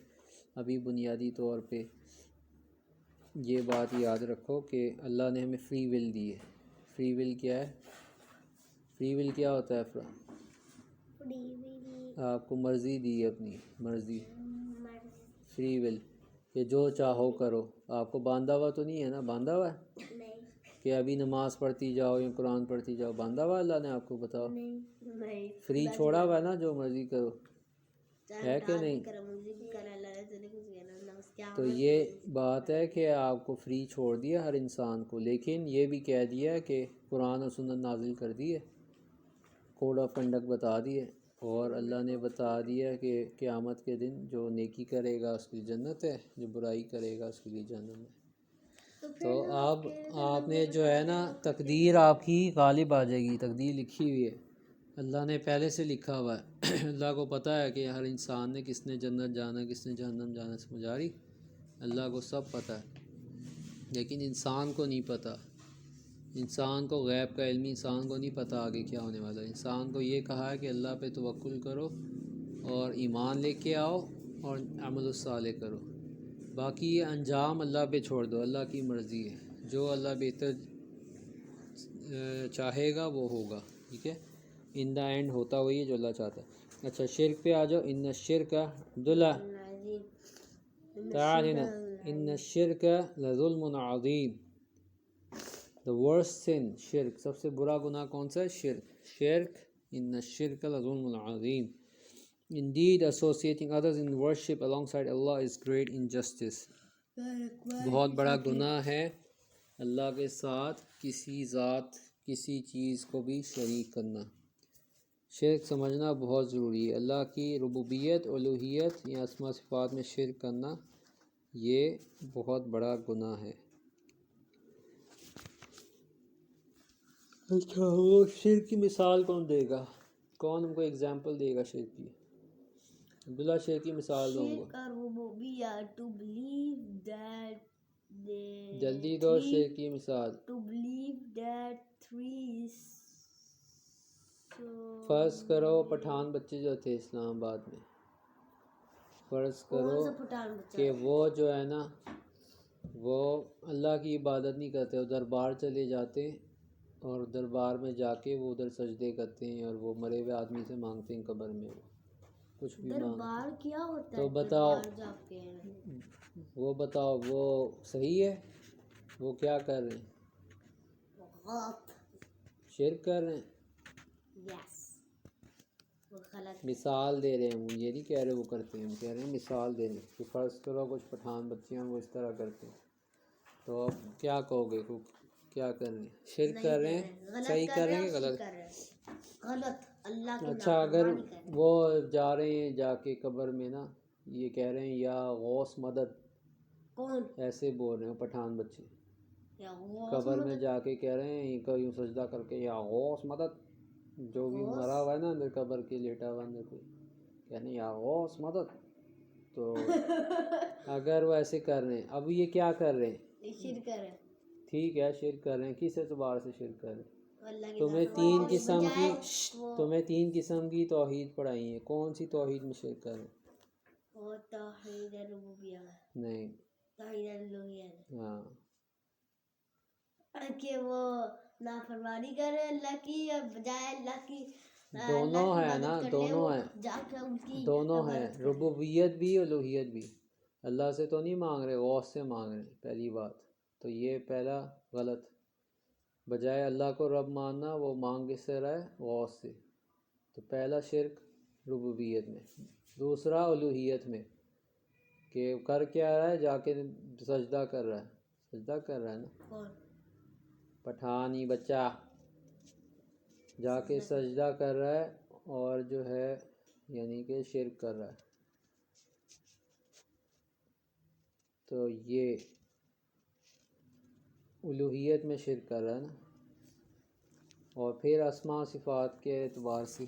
ابھی بنیادی طور پہ یہ بات یاد رکھو کہ اللہ نے ہمیں فری ول دی ہے. فری ول کیا ہے؟ فری ول کیا ہوتا ہے؟ آپ کو مرضی دی ہے، اپنی مرضی، فری ول، کہ جو چاہو کرو. آپ کو باندھا ہوا تو نہیں ہے نا؟ باندھا ہوا ہے کہ ابھی نماز پڑھتی جاؤ یا قرآن پڑھتی جاؤ؟ باندھا ہوا اللہ نے آپ کو؟ بتاؤ. فری چھوڑا ہوا ہے نا، جو مرضی کرو، ہے کہ نہیں؟ تو یہ بات ہے کہ آپ کو فری چھوڑ دیا ہر انسان کو، لیکن یہ بھی کہہ دیا کہ قرآن و سنت نازل کر دی ہے، کوڈ آف کنڈکٹ بتا دیے، اور اللہ نے بتا دیا کہ قیامت کے دن جو نیکی کرے گا اس کے لیے جنت ہے، جو برائی کرے گا اس کے لیے جہنم ہے. تو آپ نے جو ہے نا، تقدیر آپ کی غالب آ جائے گی. تقدیر لکھی ہوئی ہے، اللہ نے پہلے سے لکھا ہوا ہے. اللہ کو پتہ ہے کہ ہر انسان نے کس نے جنت جانا، کس نے جہنم جانا. سمجھ آ رہی؟ اللہ کو سب پتہ ہے، لیکن انسان کو نہیں پتہ. انسان کو غیب کا علم، انسان کو نہیں پتہ آگے کیا ہونے والا ہے. انسان کو یہ کہا ہے کہ اللہ پہ توکل کرو اور ایمان لے کے آؤ اور عمل الصالح کرو. باقی یہ انجام اللہ پہ چھوڑ دو، اللہ کی مرضی ہے. جو اللہ بہتر چاہے گا وہ ہوگا. ٹھیک ہے، ان دا اینڈ ہوتا وہی ہے جو اللہ چاہتا ہے. اچھا، شرک پہ آ جاؤ. ان الشرک عبداللہ تعال ہنا، ان الشرک لظلم عظیم. The worst sin، شرک، سب سے برا گناہ کون سا ہے؟ شرک. شرک، ان الشرک لظلم عظیم. Indeed, associating others in worship alongside Allah is great injustice. بہت بڑا گناہ ہے اللہ کے ساتھ کسی ذات، کسی چیز کو بھی شریک کرنا. شرک سمجھنا بہت ضروری ہے. اللہ کی ربوبیت، الوہیت یا اسماء صفات میں شرک کرنا یہ بہت بڑا گناہ ہے. اچھا، وہ شرک کی مثال کون دے گا؟ کون ہم کو ایگزامپل دے گا شرک کی؟ عبداللہ شرک کی مثال دوں گا. جلدی دو شرک کی مثال. فرض کرو پٹھان بچے جو تھے اسلام آباد میں، فرض کرو کہ وہ جو ہے نا، وہ اللہ کی عبادت نہیں کرتے، وہ دربار چلے جاتے اور دربار میں جا کے وہ ادھر سجدے کرتے ہیں اور وہ مرے ہوئے آدمی سے مانگتے ہیں قبر میں. وہ کچھ بھی دربار کیا ہوتا ہے؟ تو بتاؤ، وہ بتاؤ وہ صحیح ہے؟ وہ کیا کر رہے ہیں؟ شرک کر رہے ہیں. مثال دے رہے ہیں، وہ یہ نہیں کہہ رہے وہ کرتے ہیں، ہم کہہ رہے ہیں مثال دے رہے ہیں کہ فرض کرو کچھ پٹھان بچے ہیں وہ اس طرح کرتے ہیں، تو اب کیا کہو گے؟ کیا کر رہے ہیں؟ شرک کر رہے ہیں. صحیح کر رہے ہیں کہ غلط؟ اچھا، اگر وہ جا رہے ہیں، جا کے قبر میں نا یہ کہہ رہے ہیں یا غوث مدد، ایسے بول رہے ہیں پٹھان بچے، قبر میں جا کے کہہ رہے ہیں کہ یوں سجدہ کر کے یا غوث مدد، جو بھی مرا ہوا ہے نا اندر قبر کے، لیٹا ہوا اندر کوئی، کہنے یا غوث مدد. تو اگر وہ ایسے کر رہے ہیں، اب یہ کیا کر رہے ہیں؟ شرک کر رہے ہیں. ٹھیک ہے، شرک کر رہے ہیں. کس اعتبار سے شرک کر رہے ہیں؟ تمہیں تین قسم کی توحید پڑھائی ہیں، کون سی توحید میں شرک کر رہے ہیں؟ توحید ربوبیہ نہیں، توحید الوہیت. ہاں، کہ وہ نافرمانی کر رہے ہیں اللہ کی، یا بجائے اللہ کی دونوں ہے نا، دونوں ہیں، دونوں ہیں، ربوبیت بھی الوہیت بھی. اللہ سے تو نہیں مانگ رہے، غوث سے مانگ رہے ہیں. پہلی بات تو یہ پہلا غلط. بجائے اللہ کو رب ماننا وہ مانگ کس سے رہا ہے؟ غوث سے. تو پہلا شرک ربوبیت میں. دوسرا الوہیت میں، کہ کر کیا رہا ہے؟ جا کے سجدہ کر رہا ہے. سجدہ کر رہا ہے نا پٹھان ہی بچہ، جا کے سجدہ کر رہا ہے اور جو ہے یعنی کہ شرک کر رہا ہے. تو یہ الوہیت میں شرک کر رہا ہے نا. اور پھر اسماء صفات کے اعتبار سے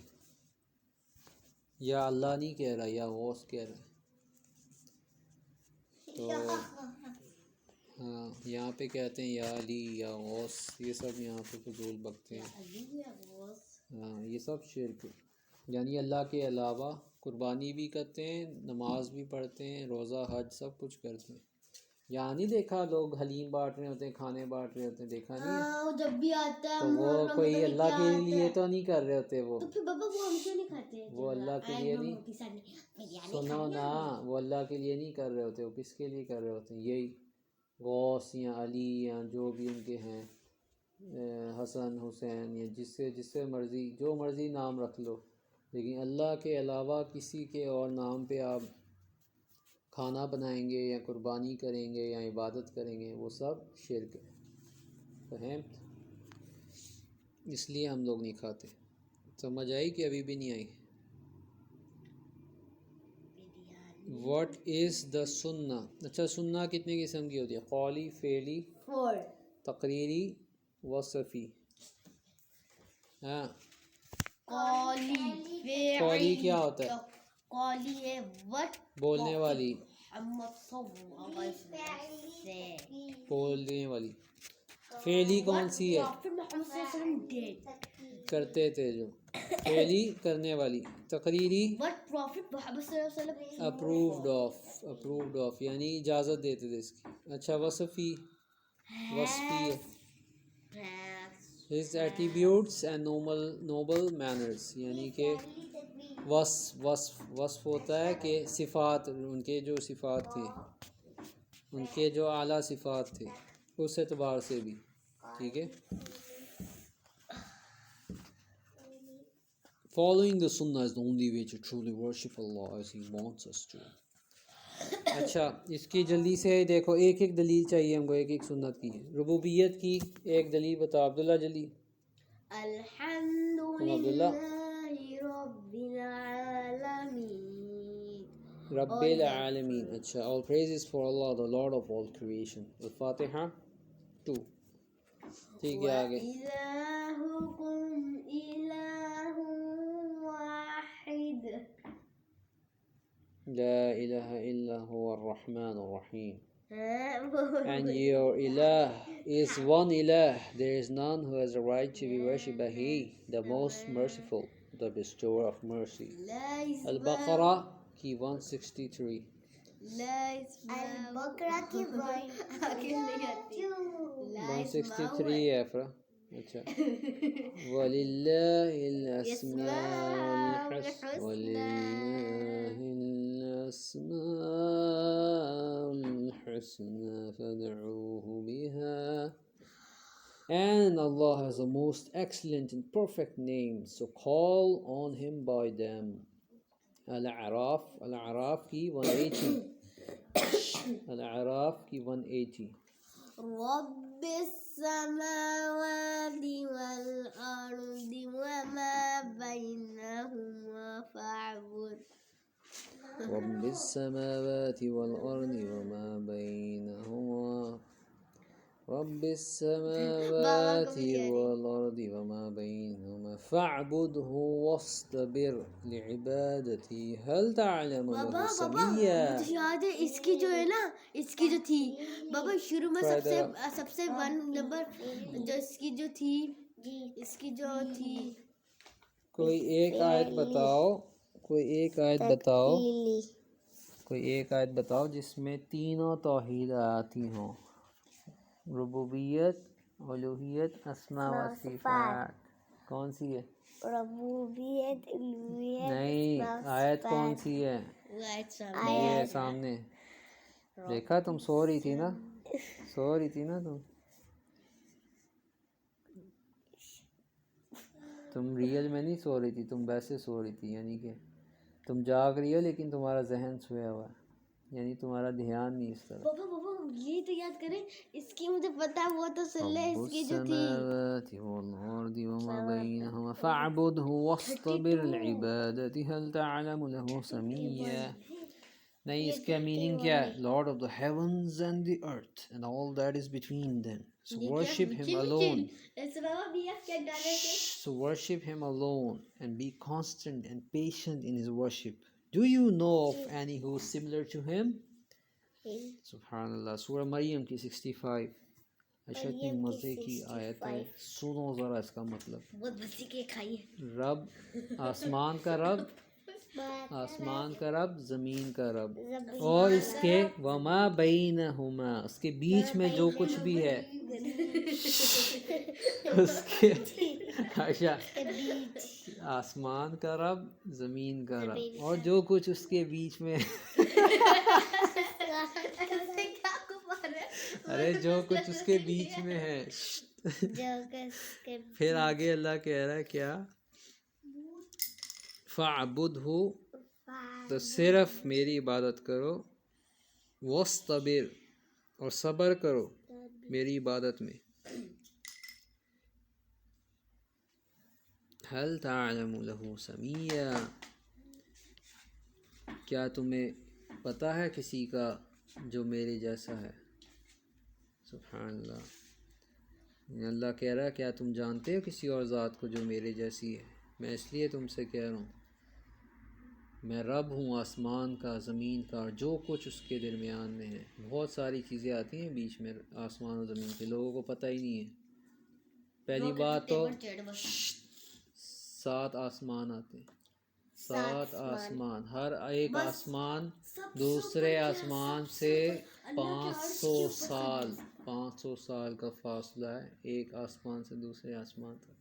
یا اللہ نہیں کہہ رہا یا غوث کہہ رہا ہے. تو ہاں یہاں پہ کہتے ہیں یا علی یا غوث، یہ سب یہاں پہ فضول بکتے ہیں. ہاں یہ سب شرک ہے. یعنی اللہ کے علاوہ قربانی بھی کرتے ہیں، نماز بھی پڑھتے ہیں، روزہ حج سب کچھ کرتے ہیں. یہاں نہیں دیکھا لوگ حلیم بانٹ رہے ہوتے ہیں، کھانے بانٹ رہے ہوتے ہیں، دیکھا نہیں ہے؟ ہاں جب بھی آتا ہے تو وہ کوئی اللہ کے لیے تو نہیں کر رہے ہوتے، وہ تو پھر بابا وہ ہم کیوں نہیں کھاتے؟ وہ اللہ کے لیے نہیں، سنو نا، وہ اللہ کے لیے نہیں کر رہے ہوتے، وہ کس کے لیے کر رہے ہوتے ہیں؟ یہی غوث یا علی یا جو بھی ان کے ہیں، حسن حسین یا جس سے مرضی جو مرضی نام رکھ لو، لیکن اللہ کے علاوہ کسی کے اور نام پہ آپ کھانا بنائیں گے یا قربانی کریں گے یا عبادت کریں گے، وہ سب شرک ہے. فہم؟ اس لیے ہم لوگ نہیں کھاتے. سمجھ آئی کہ ابھی بھی نہیں آئی؟ واٹ از دا سنہ؟ اچھا سنہ کتنے قسم کی ہوتی ہے؟ قولی، فعلی، تقریری، وصفی. ہاں قولی کیا ہوتا ہے؟ قولی ہے وٹ بولنے والی، محمد صلی اللہ علیہ وسلم بولنے والی. فعلی کون سی ہے؟ محمد صلی اللہ علیہ وسلم did. کرتے تھے جو. فعلی کرنے والی. تقریری What Prophet Muhammad صلی اللہ علیہ وسلم اپرووڈ آف یعنی اجازت دیتے تھے اس کی. اچھا وصفی ہے. His attributes and noble manners یعنی کہ وصف ہوتا ہے کہ صفات، ان کے جو صفات تھے، ان کے جو اعلیٰ صفات تھے اس اعتبار سے بھی. ٹھیک ہے. Following the sunnah is the only way to truly worship Allah as He wants us to. اچھا اس کی جلدی سے دیکھو، ایک ایک دلیل چاہیے ہم کو، ایک ایک سنت کی. ربوبیت کی ایک دلیل بتاؤ عبداللہ جلدی. الحمد للہ رب العالمین. رب العالمین. اچھا all praises for Allah the Lord of all creation. الفاتحہ 2. ٹھیک ہے آگے. وَإِلَٰهُكُمْ إِلَٰهٌ وَاحِدٌ. لا الہ الا هو الرحمن الرحیم. And your ilah is one ilah. There is none who has the right to be worshipped but He, the most merciful, the bestower of mercy. Al-Baqarah کی 163. البقرہ کی 163 ہے افرا. اچھا وَلِلَّهِ الْأَسْمَاءُ الْحُسْنَى فَادْعُوهُ بِهَا. And Allah has the most excellent and perfect names, so call on Him by them. Al-A'raf کی 180. Al-A'raf کی 180. رب السماوات والأرض وما بينهما فاعبد. رب السماوات والأرض وما بينهما. رب السماوات والأرض وما بينهما فاعبده واصطبر لعبادتي هل تعلم له سميا. مجھے یاد ہے اس کی جو ہے نا، اس کی جو تھی بابا شروع میں سب سے 1 نمبر جو اس کی جو تھی، اس کی جو تھی. کوئی ایک آیت بتاؤ، کوئی ایک آیت بتاؤ جس میں تینوں توحید آتی ہوں. ربوبیت، الوہیت، اسماء و صفات. کون سی ہے؟ ربوبیت، الوہیت، نہیں آیت کون سی ہے؟ یہ سامنے دیکھا. تم سو رہی تھی نا تم ریئل میں نہیں سو رہی تھی، تم ویسے سو رہی تھی. یعنی کہ تم جاگ رہی ہو لیکن تمہارا ذہن سویا ہوا ہے، یعنی تمہارا دھیان نہیں اس طرح. بابا یہ تو یاد کریں، اس کی مجھے پتا وہ تو سن لے. اس کی جو تھی السماوات والأرض وما بينهما فاعبده واصطبر لعبادته هل تعلم له سميا. نہیں اس کا میننگ کیا ہے؟ Lord of the heavens and the earth and all that is between them. So worship him alone. ایسے بابا BF کیا ڈالر کے So worship him alone and be constant and patient in his worship. Do you know of any who is similar to him? Subhanallah. Surah Maryam کی 65. اچھا اتنی مزے کی آیت ہے, سنو ذرا اس کا مطلب. بہت بسی کے کھائیے. رب آسمان کا رب, آسمان کا رب, زمین کا رب, اور اس کے وما بینہما, اس کے بیچ میں جو کچھ بھی ہے, اس کے اچھا آسمان کا رب, زمین کا رب, اور جو کچھ اس کے بیچ میں ارے جو کچھ اس کے بیچ میں ہے. پھر آگے اللہ کہہ رہا ہے کیا, فَاعْبُدْهُ, تو صرف میری عبادت کرو, وَاسْتَبِرْ, اور صبر کرو میری عبادت میں. هَلْ تَعْلَمُ لَهُ سَمِيًّا, کیا تمہیں پتہ ہے کسی کا جو میرے جیسا ہے. سبحان اللہ. اللہ کہہ رہا ہے کیا تم جانتے ہو کسی اور ذات کو جو میرے جیسی ہے. میں اس لیے تم سے کہہ رہا ہوں, میں رب ہوں آسمان کا, زمین کا, اور جو کچھ اس کے درمیان میں ہے. بہت ساری چیزیں آتی ہیں بیچ میں آسمان اور زمین کے, لوگوں کو پتہ ہی نہیں ہے. پہلی بات تو 7 آسمان آتے ہیں, 7 آسمان, ہر ایک آسمان دوسرے آسمان سے 500 سال کا فاصلہ ہے. ایک آسمان سے دوسرے آسمان تک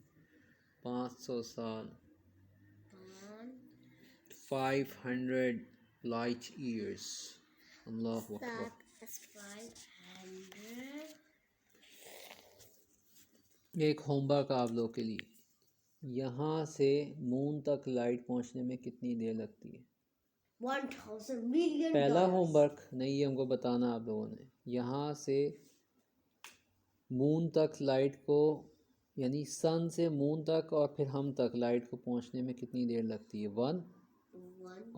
500 سال, 500 light years. اللہ اکبر. ایک ہوم ورک آپ لوگوں کے لیے, یہاں سے مون تک لائٹ پہنچنے میں کتنی دیر لگتی ہے؟ 1000 million. پہلا ہوم ورک نہیں, یہ ہم کو بتانا آپ لوگوں نے. یہاں سے مون تک لائٹ کو, یعنی سن سے مون تک اور پھر ہم تک لائٹ کو پہنچنے میں کتنی دیر لگتی ہے؟ 1.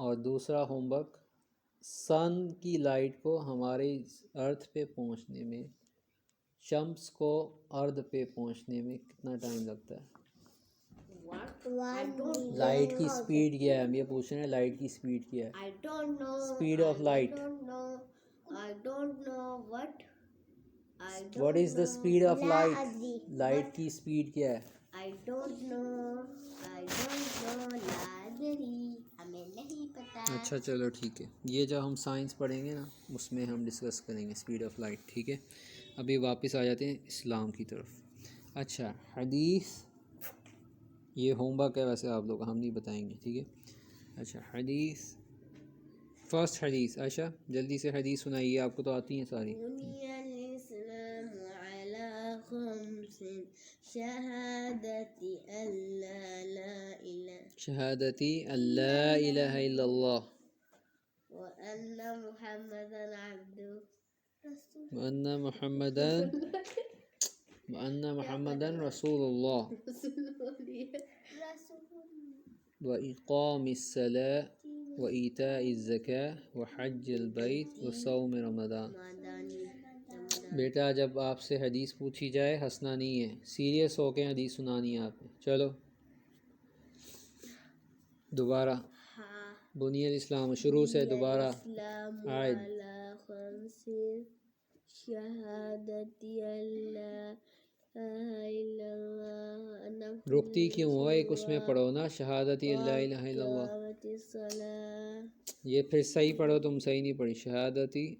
اور دوسرا ہوم ورک, سن کی لائٹ کو ہمارے ارتھ پہ پہنچنے میں, شمس کو ارض پہ پہنچنے میں کتنا ٹائم لگتا ہے؟ لائٹ کی سپیڈ کیا ہے؟ ہم یہ پوچھ رہے ہیں لائٹ کی سپیڈ کیا ہے؟ Speed of light. What is the speed of light? Light کی سپیڈ کیا ہے؟ اچھا چلو ٹھیک ہے, یہ جب ہم سائنس پڑھیں گے نا اس میں ہم ڈسکس کریں گے سپیڈ آف لائٹ. ٹھیک ہے, ابھی واپس آ جاتے ہیں اسلام کی طرف. اچھا حدیث, یہ ہوم ورک ہے ویسے آپ لوگ, ہم نہیں بتائیں گے. ٹھیک ہے, اچھا حدیث, فرسٹ حدیث. اچھا جلدی سے حدیث سنائیے, آپ کو تو آتی ہیں ساری. شہادتی اللہ الہ الا اللہ وأن محمدا رسول اللہ وإقام الصلاة وإيتاء الزكاة وحج البيت وصوم رمضان. بیٹا جب آپ سے حدیث پوچھی جائے ہنسنا نہیں ہے, سیریس ہو کے حدیث سنانی ہے آپ نے. چلو دوبارہ بنی الاسلام شروع سے دوبارہ. رکتی کیوں ہو, ایک اس میں پڑھو نا, شہادتی اللہ الہ الا اللہ. یہ پھر صحیح پڑھو, تم صحیح نہیں پڑھی. شہادتی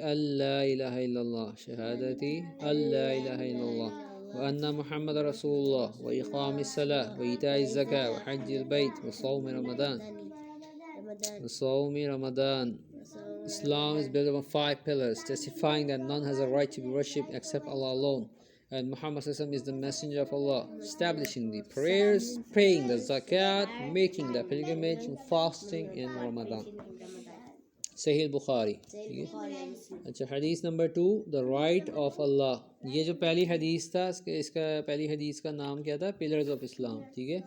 اللہ الہ الا اللہ, شہادتی اللہ الہ الا اللہ وأن محمد رسول اللہ وإقام الصلاة وإيتاء الزكاة وحج البيت وصوم رمضان. Islam is built on 5 pillars, testifying that none has a right to be worshipped except Allah alone, and Muhammad ﷺ is the messenger of Allah, establishing the prayers, paying the zakat, making the pilgrimage, and fasting in Ramadan. صحیح بخاری. اچھا حدیث number 2, the right of Allah. یہ جو پہلی حدیث تھا, اس کا پہلی حدیث کا نام کیا تھا؟ پلرز آف اسلام. ٹھیک ہے,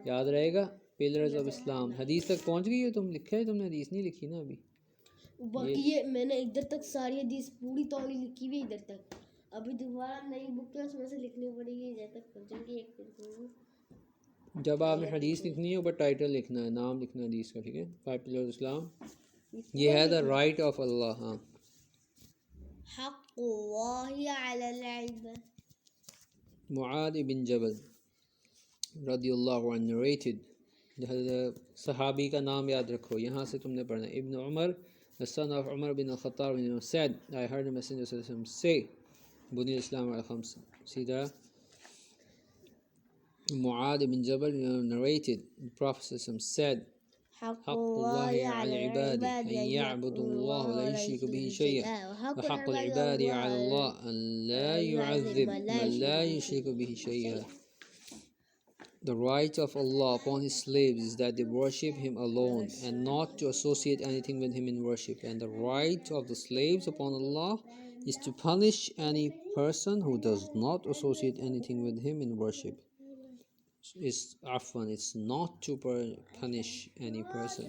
یاد رہے گا, پلرز آف اسلام. حدیث تک پہنچ گئی ہو تم؟ لکھا ہے تم نے؟ حدیث نہیں لکھی نا ابھی. باقی یہ میں نے ادھر تک ساری حدیث پوری توڑی لکھی ہوئی ادھر تک. ابھی دوبارہ نئی بک ہے اس میں سے لکھنی پڑے گی جب تک پہنچوں گی ایک پھر جب آپ نے حدیث لکھنی ہے اوپر ٹائٹل لکھنا ہے, نام لکھنا ہے حدیث کا, ٹھیک ہے. 5 پلرز اسلام, یہ ہے دا رائٹ آف اللہ. ہاں, حق اللہ علی العباد. معاذ بن جبل رضی اللہ عنہ نریٹڈ, صحابی کا نام یاد رکھو, یہاں سے تم نے پڑھنا ہے. ابن عمر, the son of Umar bin al-Khattab, said, I heard the Messenger of Allah say, Buni al-Islam al-Khams. See that? Mu'adh ibn Jabal narrated, the Prophet said, حق الله على العباد أن يعبدوا الله ولا يشركوا به شيئا وحق العباد على الله أن لا يعذب من لا يشرك به شيئا. The right of Allah upon His slaves is that they worship Him alone and not to associate anything with Him in worship. And the right of the slaves upon Allah is to punish any person who does not associate anything with Him in worship. It's not to punish any person.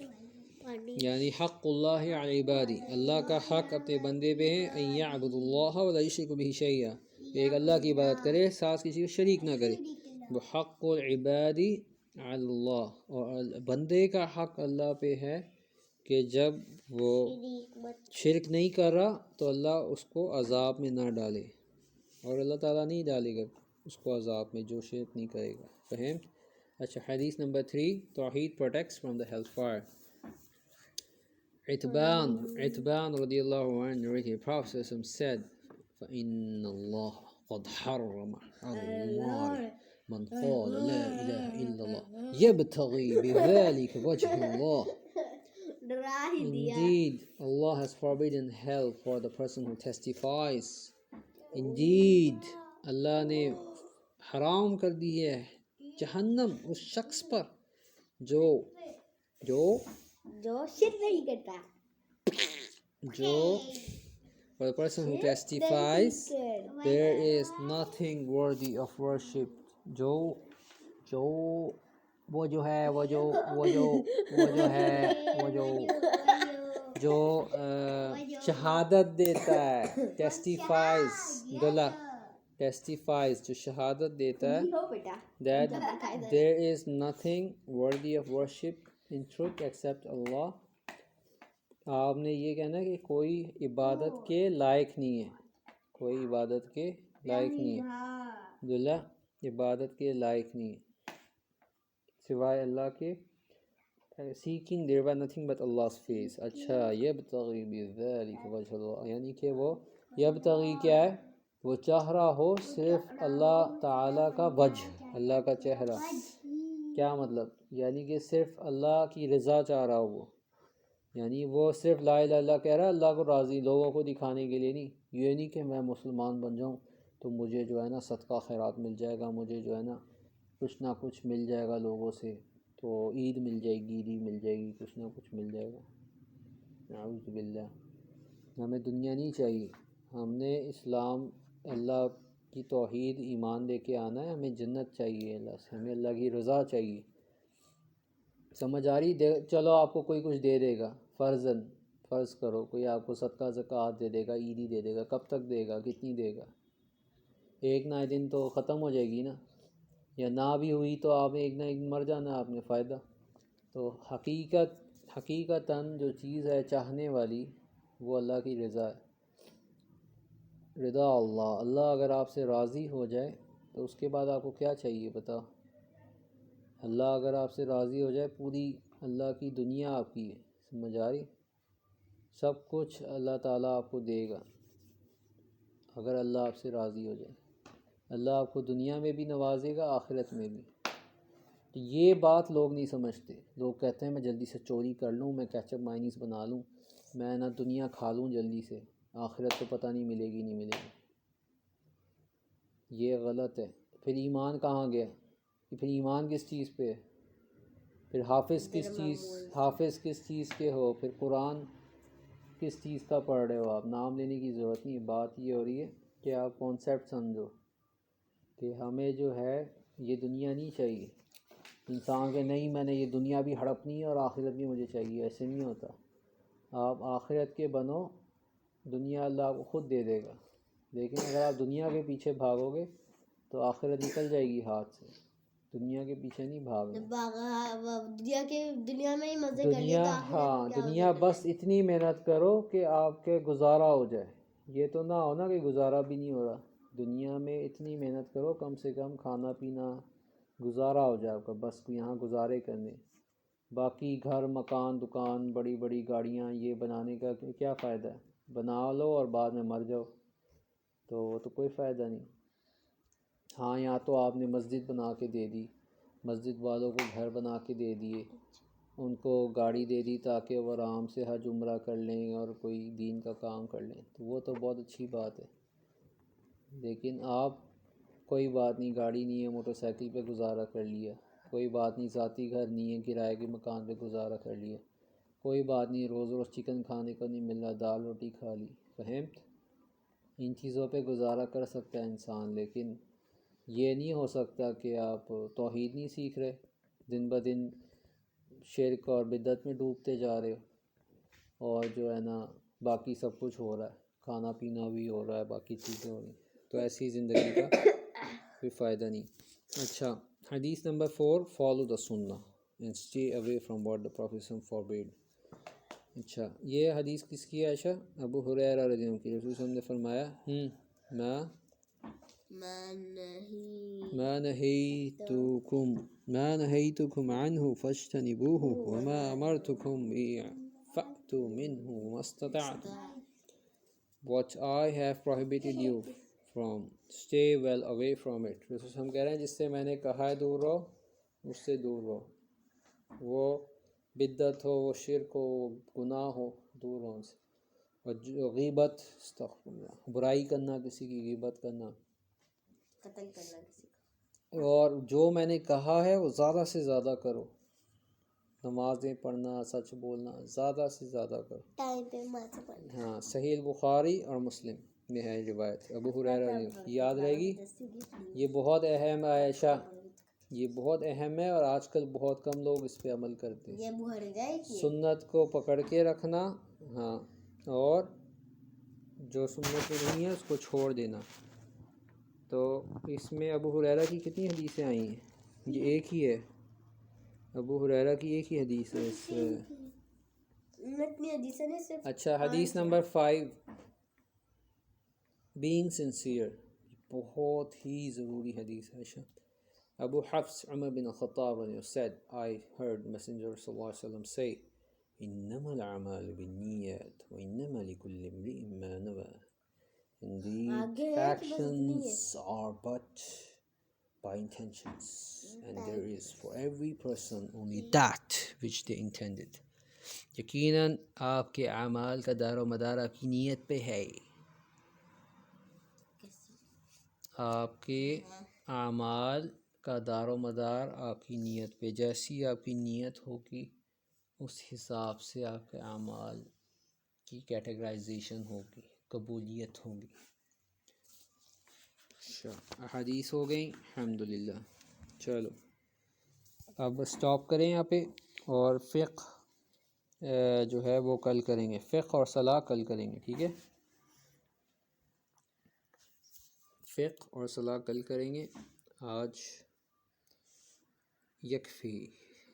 یعنی حق اللہ علی عبادی, اللہ کا حق اپنے بندے پہ ہے, ان یعبدوا اللہ ولا یشرکوا بہ شیئا, ایک اللہ کی عبادت کرے ساتھ کسی کو شریک نہ کرے. وحق العباد علی اللہ, اور بندے کا حق اللہ پہ ہے کہ جب وہ شرک نہیں کر رہا تو اللہ اس کو عذاب میں نہ ڈالے, اور اللہ تعالیٰ نہیں ڈالے گا اس کو عذاب میں جو شرک نہیں کرے گا. فہم؟ اچھا, حدیث نمبر 3, توحید protects from the hellfire. عتبان رضی اللہ عنہ narrated, Prophet said, فَإِنَّ اللَّهَ قَدْ حَرَّمَ عَلَى النَّارِ مَنْ قَالَ لَا إِلَهَ إِلَّا اللَّهُ يَبْتَغِي بِذَلِكَ وَجْهَ اللَّهِ. Indeed, Allah has forbidden hell for the person who testifies. Indeed, Allah نے حرام کر دی ہے جہنم اس شخص پر جو شرک نہیں کرتا, for the person who testifies there is nothing worthy of worship, جو شہادت دیتا ہے, testifies, جو شہادت دیتا ہے that there is nothing worthy of worship in truth except Allah. آپ نے یہ کہنا کہ کوئی عبادت کے لائق نہیں ہے, کوئی عبادت کے لائق نہیں ہے, دلہ عبادت کے لائق نہیں ہے سوائے اللہ کے. seeking thereby nothing but Allah's face. اچھا, یبتغی بذلک وجہ اللہ, یعنی کہ وہ یبتغی کیا ہے, وہ چاہ رہا ہو صرف اللہ تعالیٰ کا وجہ, اللہ کا چہرہ. کیا مطلب؟ یعنی کہ صرف اللہ کی رضا چاہ رہا ہو وہ, یعنی وہ صرف لا الہ الا اللہ کہہ رہا ہے اللہ کو راضی, لوگوں کو دکھانے کے لیے نہیں. یہ نہیں کہ میں مسلمان بن جاؤں تو مجھے جو ہے نا صدقہ خیرات مل جائے گا, مجھے جو ہے نا کچھ نہ کچھ مل جائے گا لوگوں سے, تو عید مل جائے گی, عیدی مل جائے گی, کچھ نہ کچھ مل جائے گا. نعوذ باللہ. ہمیں دنیا نہیں چاہیے, ہم نے اسلام اللہ کی توحید ایمان لے کے آنا ہے, ہمیں جنت چاہیے اللہ سے, ہمیں اللہ کی رضا چاہیے. سمجھ آ رہی؟ چلو آپ کو کوئی کچھ دے دے گا, فرض کرو کوئی آپ کو صدقہ زکوٰۃ دے دے گا, عیدی دے دے گا, کب تک دے گا, کتنی دے گا؟ ایک نہ ایک دن تو ختم ہو جائے گی نا, یا نہ بھی ہوئی تو آپ ایک نہ ایک مر جانا آپ نے, فائدہ. تو حقیقتاً جو چیز ہے چاہنے والی وہ اللہ کی رضا ہے. رضا اللہ اگر آپ سے راضی ہو جائے تو اس کے بعد آپ کو کیا چاہیے بتا؟ اللہ اگر آپ سے راضی ہو جائے, پوری اللہ کی دنیا آپ کی ہے, سمجھ آ رہی؟ سب کچھ اللہ تعالیٰ آپ کو دے گا اگر اللہ آپ سے راضی ہو جائے. اللہ آپ کو دنیا میں بھی نوازے گا, آخرت میں بھی. تو یہ بات لوگ نہیں سمجھتے. لوگ کہتے ہیں میں جلدی سے چوری کر لوں, میں کیچپ مائنیز بنا لوں, میں نا دنیا کھا لوں جلدی سے, آخرت تو پتہ نہیں ملے گی نہیں ملے گی. یہ غلط ہے. پھر ایمان کہاں گیا؟ پھر ایمان کس چیز پہ ہے؟ پھر حافظ کس چیز کے ہو؟ پھر قرآن کس چیز کا پڑھ رہے ہو آپ؟ نام لینے کی ضرورت نہیں. بات یہ ہو رہی ہے کہ آپ کانسیپٹ سمجھو کہ ہمیں جو ہے یہ دنیا نہیں چاہیے. انسان کہ نہیں میں نے یہ دنیا بھی ہڑپنی ہے اور آخرت بھی مجھے چاہیے, ایسے نہیں ہوتا. آپ آخرت کے بنو، دنیا اللہ آپ کو خود دے دے گا، لیکن اگر آپ دنیا کے پیچھے بھاگو گے تو آخرت نکل جائے گی ہاتھ سے، دنیا کے پیچھے نہیں بھاگنا۔ دنیا میں ہی مزے کر لیے دنیا، تو آخرت ہاں میں کیا دنیا مزے بس کرنا اتنی محنت کرو کہ آپ کے گزارا ہو جائے، یہ تو نہ ہو نا کہ گزارا بھی نہیں ہو رہا۔ دنیا میں اتنی محنت کرو کم سے کم کھانا پینا گزارا ہو جائے آپ کا، بس یہاں گزارے کرنے، باقی گھر مکان دکان بڑی بڑی گاڑیاں یہ بنانے کا کیا فائدہ ہے؟ بنا لو اور بعد میں مر جاؤ تو وہ تو کوئی فائدہ نہیں۔ ہاں یہاں تو آپ نے مسجد بنا کے دے دی، مسجد والوں کو گھر بنا کے دے دیے، ان کو گاڑی دے دی تاکہ وہ آرام سے حج عمرہ کر لیں اور کوئی دین کا کام کر لیں، تو وہ تو بہت اچھی بات ہے۔ لیکن آپ کوئی بات نہیں، گاڑی نہیں ہے موٹر سائیکل پہ گزارا کر لیا، کوئی بات نہیں ذاتی گھر نہیں ہے کرائے کے مکان پہ گزارا کر لیا، کوئی بات نہیں روز روز چکن کھانے کو نہیں مل رہا، دال روٹی کھا لی، فہمت؟ ان چیزوں پہ گزارا کر سکتا ہے انسان، لیکن یہ نہیں ہو سکتا کہ آپ توحید نہیں سیکھ رہے، دن بدن شرک اور بدعت میں ڈوبتے جا رہے ہو، اور جو ہے نا باقی سب کچھ ہو رہا ہے، کھانا پینا بھی ہو رہا ہے، باقی چیزیں ہو رہی ہیں، تو ایسی زندگی کا کوئی فائدہ نہیں۔ اچھا، حدیث نمبر 4، فالو دا سنہ and stay away from what the professor forbid. اچھا، یہ حدیث کس کی ہے عائشہ؟ ابو ہریرہ رضی اللہ عنہ کی، رسول صلی اللہ علیہ وسلم نے فرمایا ما نهيتكم عنه فاجتنبوه وما أمرتكم به فأتوا منه ما استطعتم. What I have prohibited you from, stay well away from it. رسول ہم کہہ رہے ہیں جس سے میں نے کہا ہے دور رہو اس سے دور رہو، وہ بدعت ہو، وہ شرک ہو، وہ گناہ ہو، دور رہو ان سے۔ اور جو غیبت، استغفر اللہ، برائی کرنا، کسی کی غیبت کرنا، قتل کرنا کسی کا، اور جو میں نے کہا ہے وہ زیادہ سے زیادہ کرو، نمازیں پڑھنا، سچ بولنا، زیادہ سے زیادہ کرو، ٹائم پہ نماز پڑھنا۔ ہاں، صحیح البخاری اور مسلم میں ہے روایت، ابو ہریرہ یاد رہے گی۔ یہ بہت اہم ہے عائشہ، یہ بہت اہم ہے اور آج کل بہت کم لوگ اس پہ عمل کرتے ہیں۔ سنت کو پکڑ کے رکھنا، ہاں، اور جو سنت نہیں ہے اس کو چھوڑ دینا۔ تو اس میں ابو ہریرہ کی کتنی حدیثیں آئی ہیں؟ یہ ایک ہی ہے، ابو ہریرہ کی ایک ہی حدیث ہے اس۔ اچھا، حدیث نمبر 5، بینگ سنسیئر، بہت ہی ضروری حدیث ہے۔ ابو حفص عمر بن خطاب said, I heard Messenger صلی اللہ علیہ وسلم say, انما الاعمال بالنیات وانما لکل امرئ ما نوى. Indeed, actions are but by intentions, and there is for every person only that which they intended. یقیناً آپ کے اعمال کا دار و مدار آپ کی نیت پہ ہے، آپ کے اعمال کا دار و مدار آپ کی نیت پہ، جیسی آپ کی نیت ہوگی اس حساب سے آپ کے اعمال کی کیٹیگرائزیشن ہوگی، قبولیت ہوگی۔ حدیث ہو گئی، الحمدللہ۔ چلو اب سٹاپ کریں یہاں پہ، اور فقہ جو ہے وہ کل کریں گے، فقہ اور صلاح کل کریں گے، ٹھیک ہے؟ فقہ اور صلاح کل کریں گے، آج یکفی،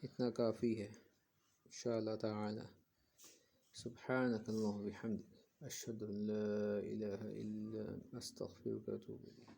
اتنا کافی ہے انشاءاللہ تعالی۔ سبحانک اللہم و بحمدک، اشہد ان لا الہ الا انت، استغفرک و اتوب الیک۔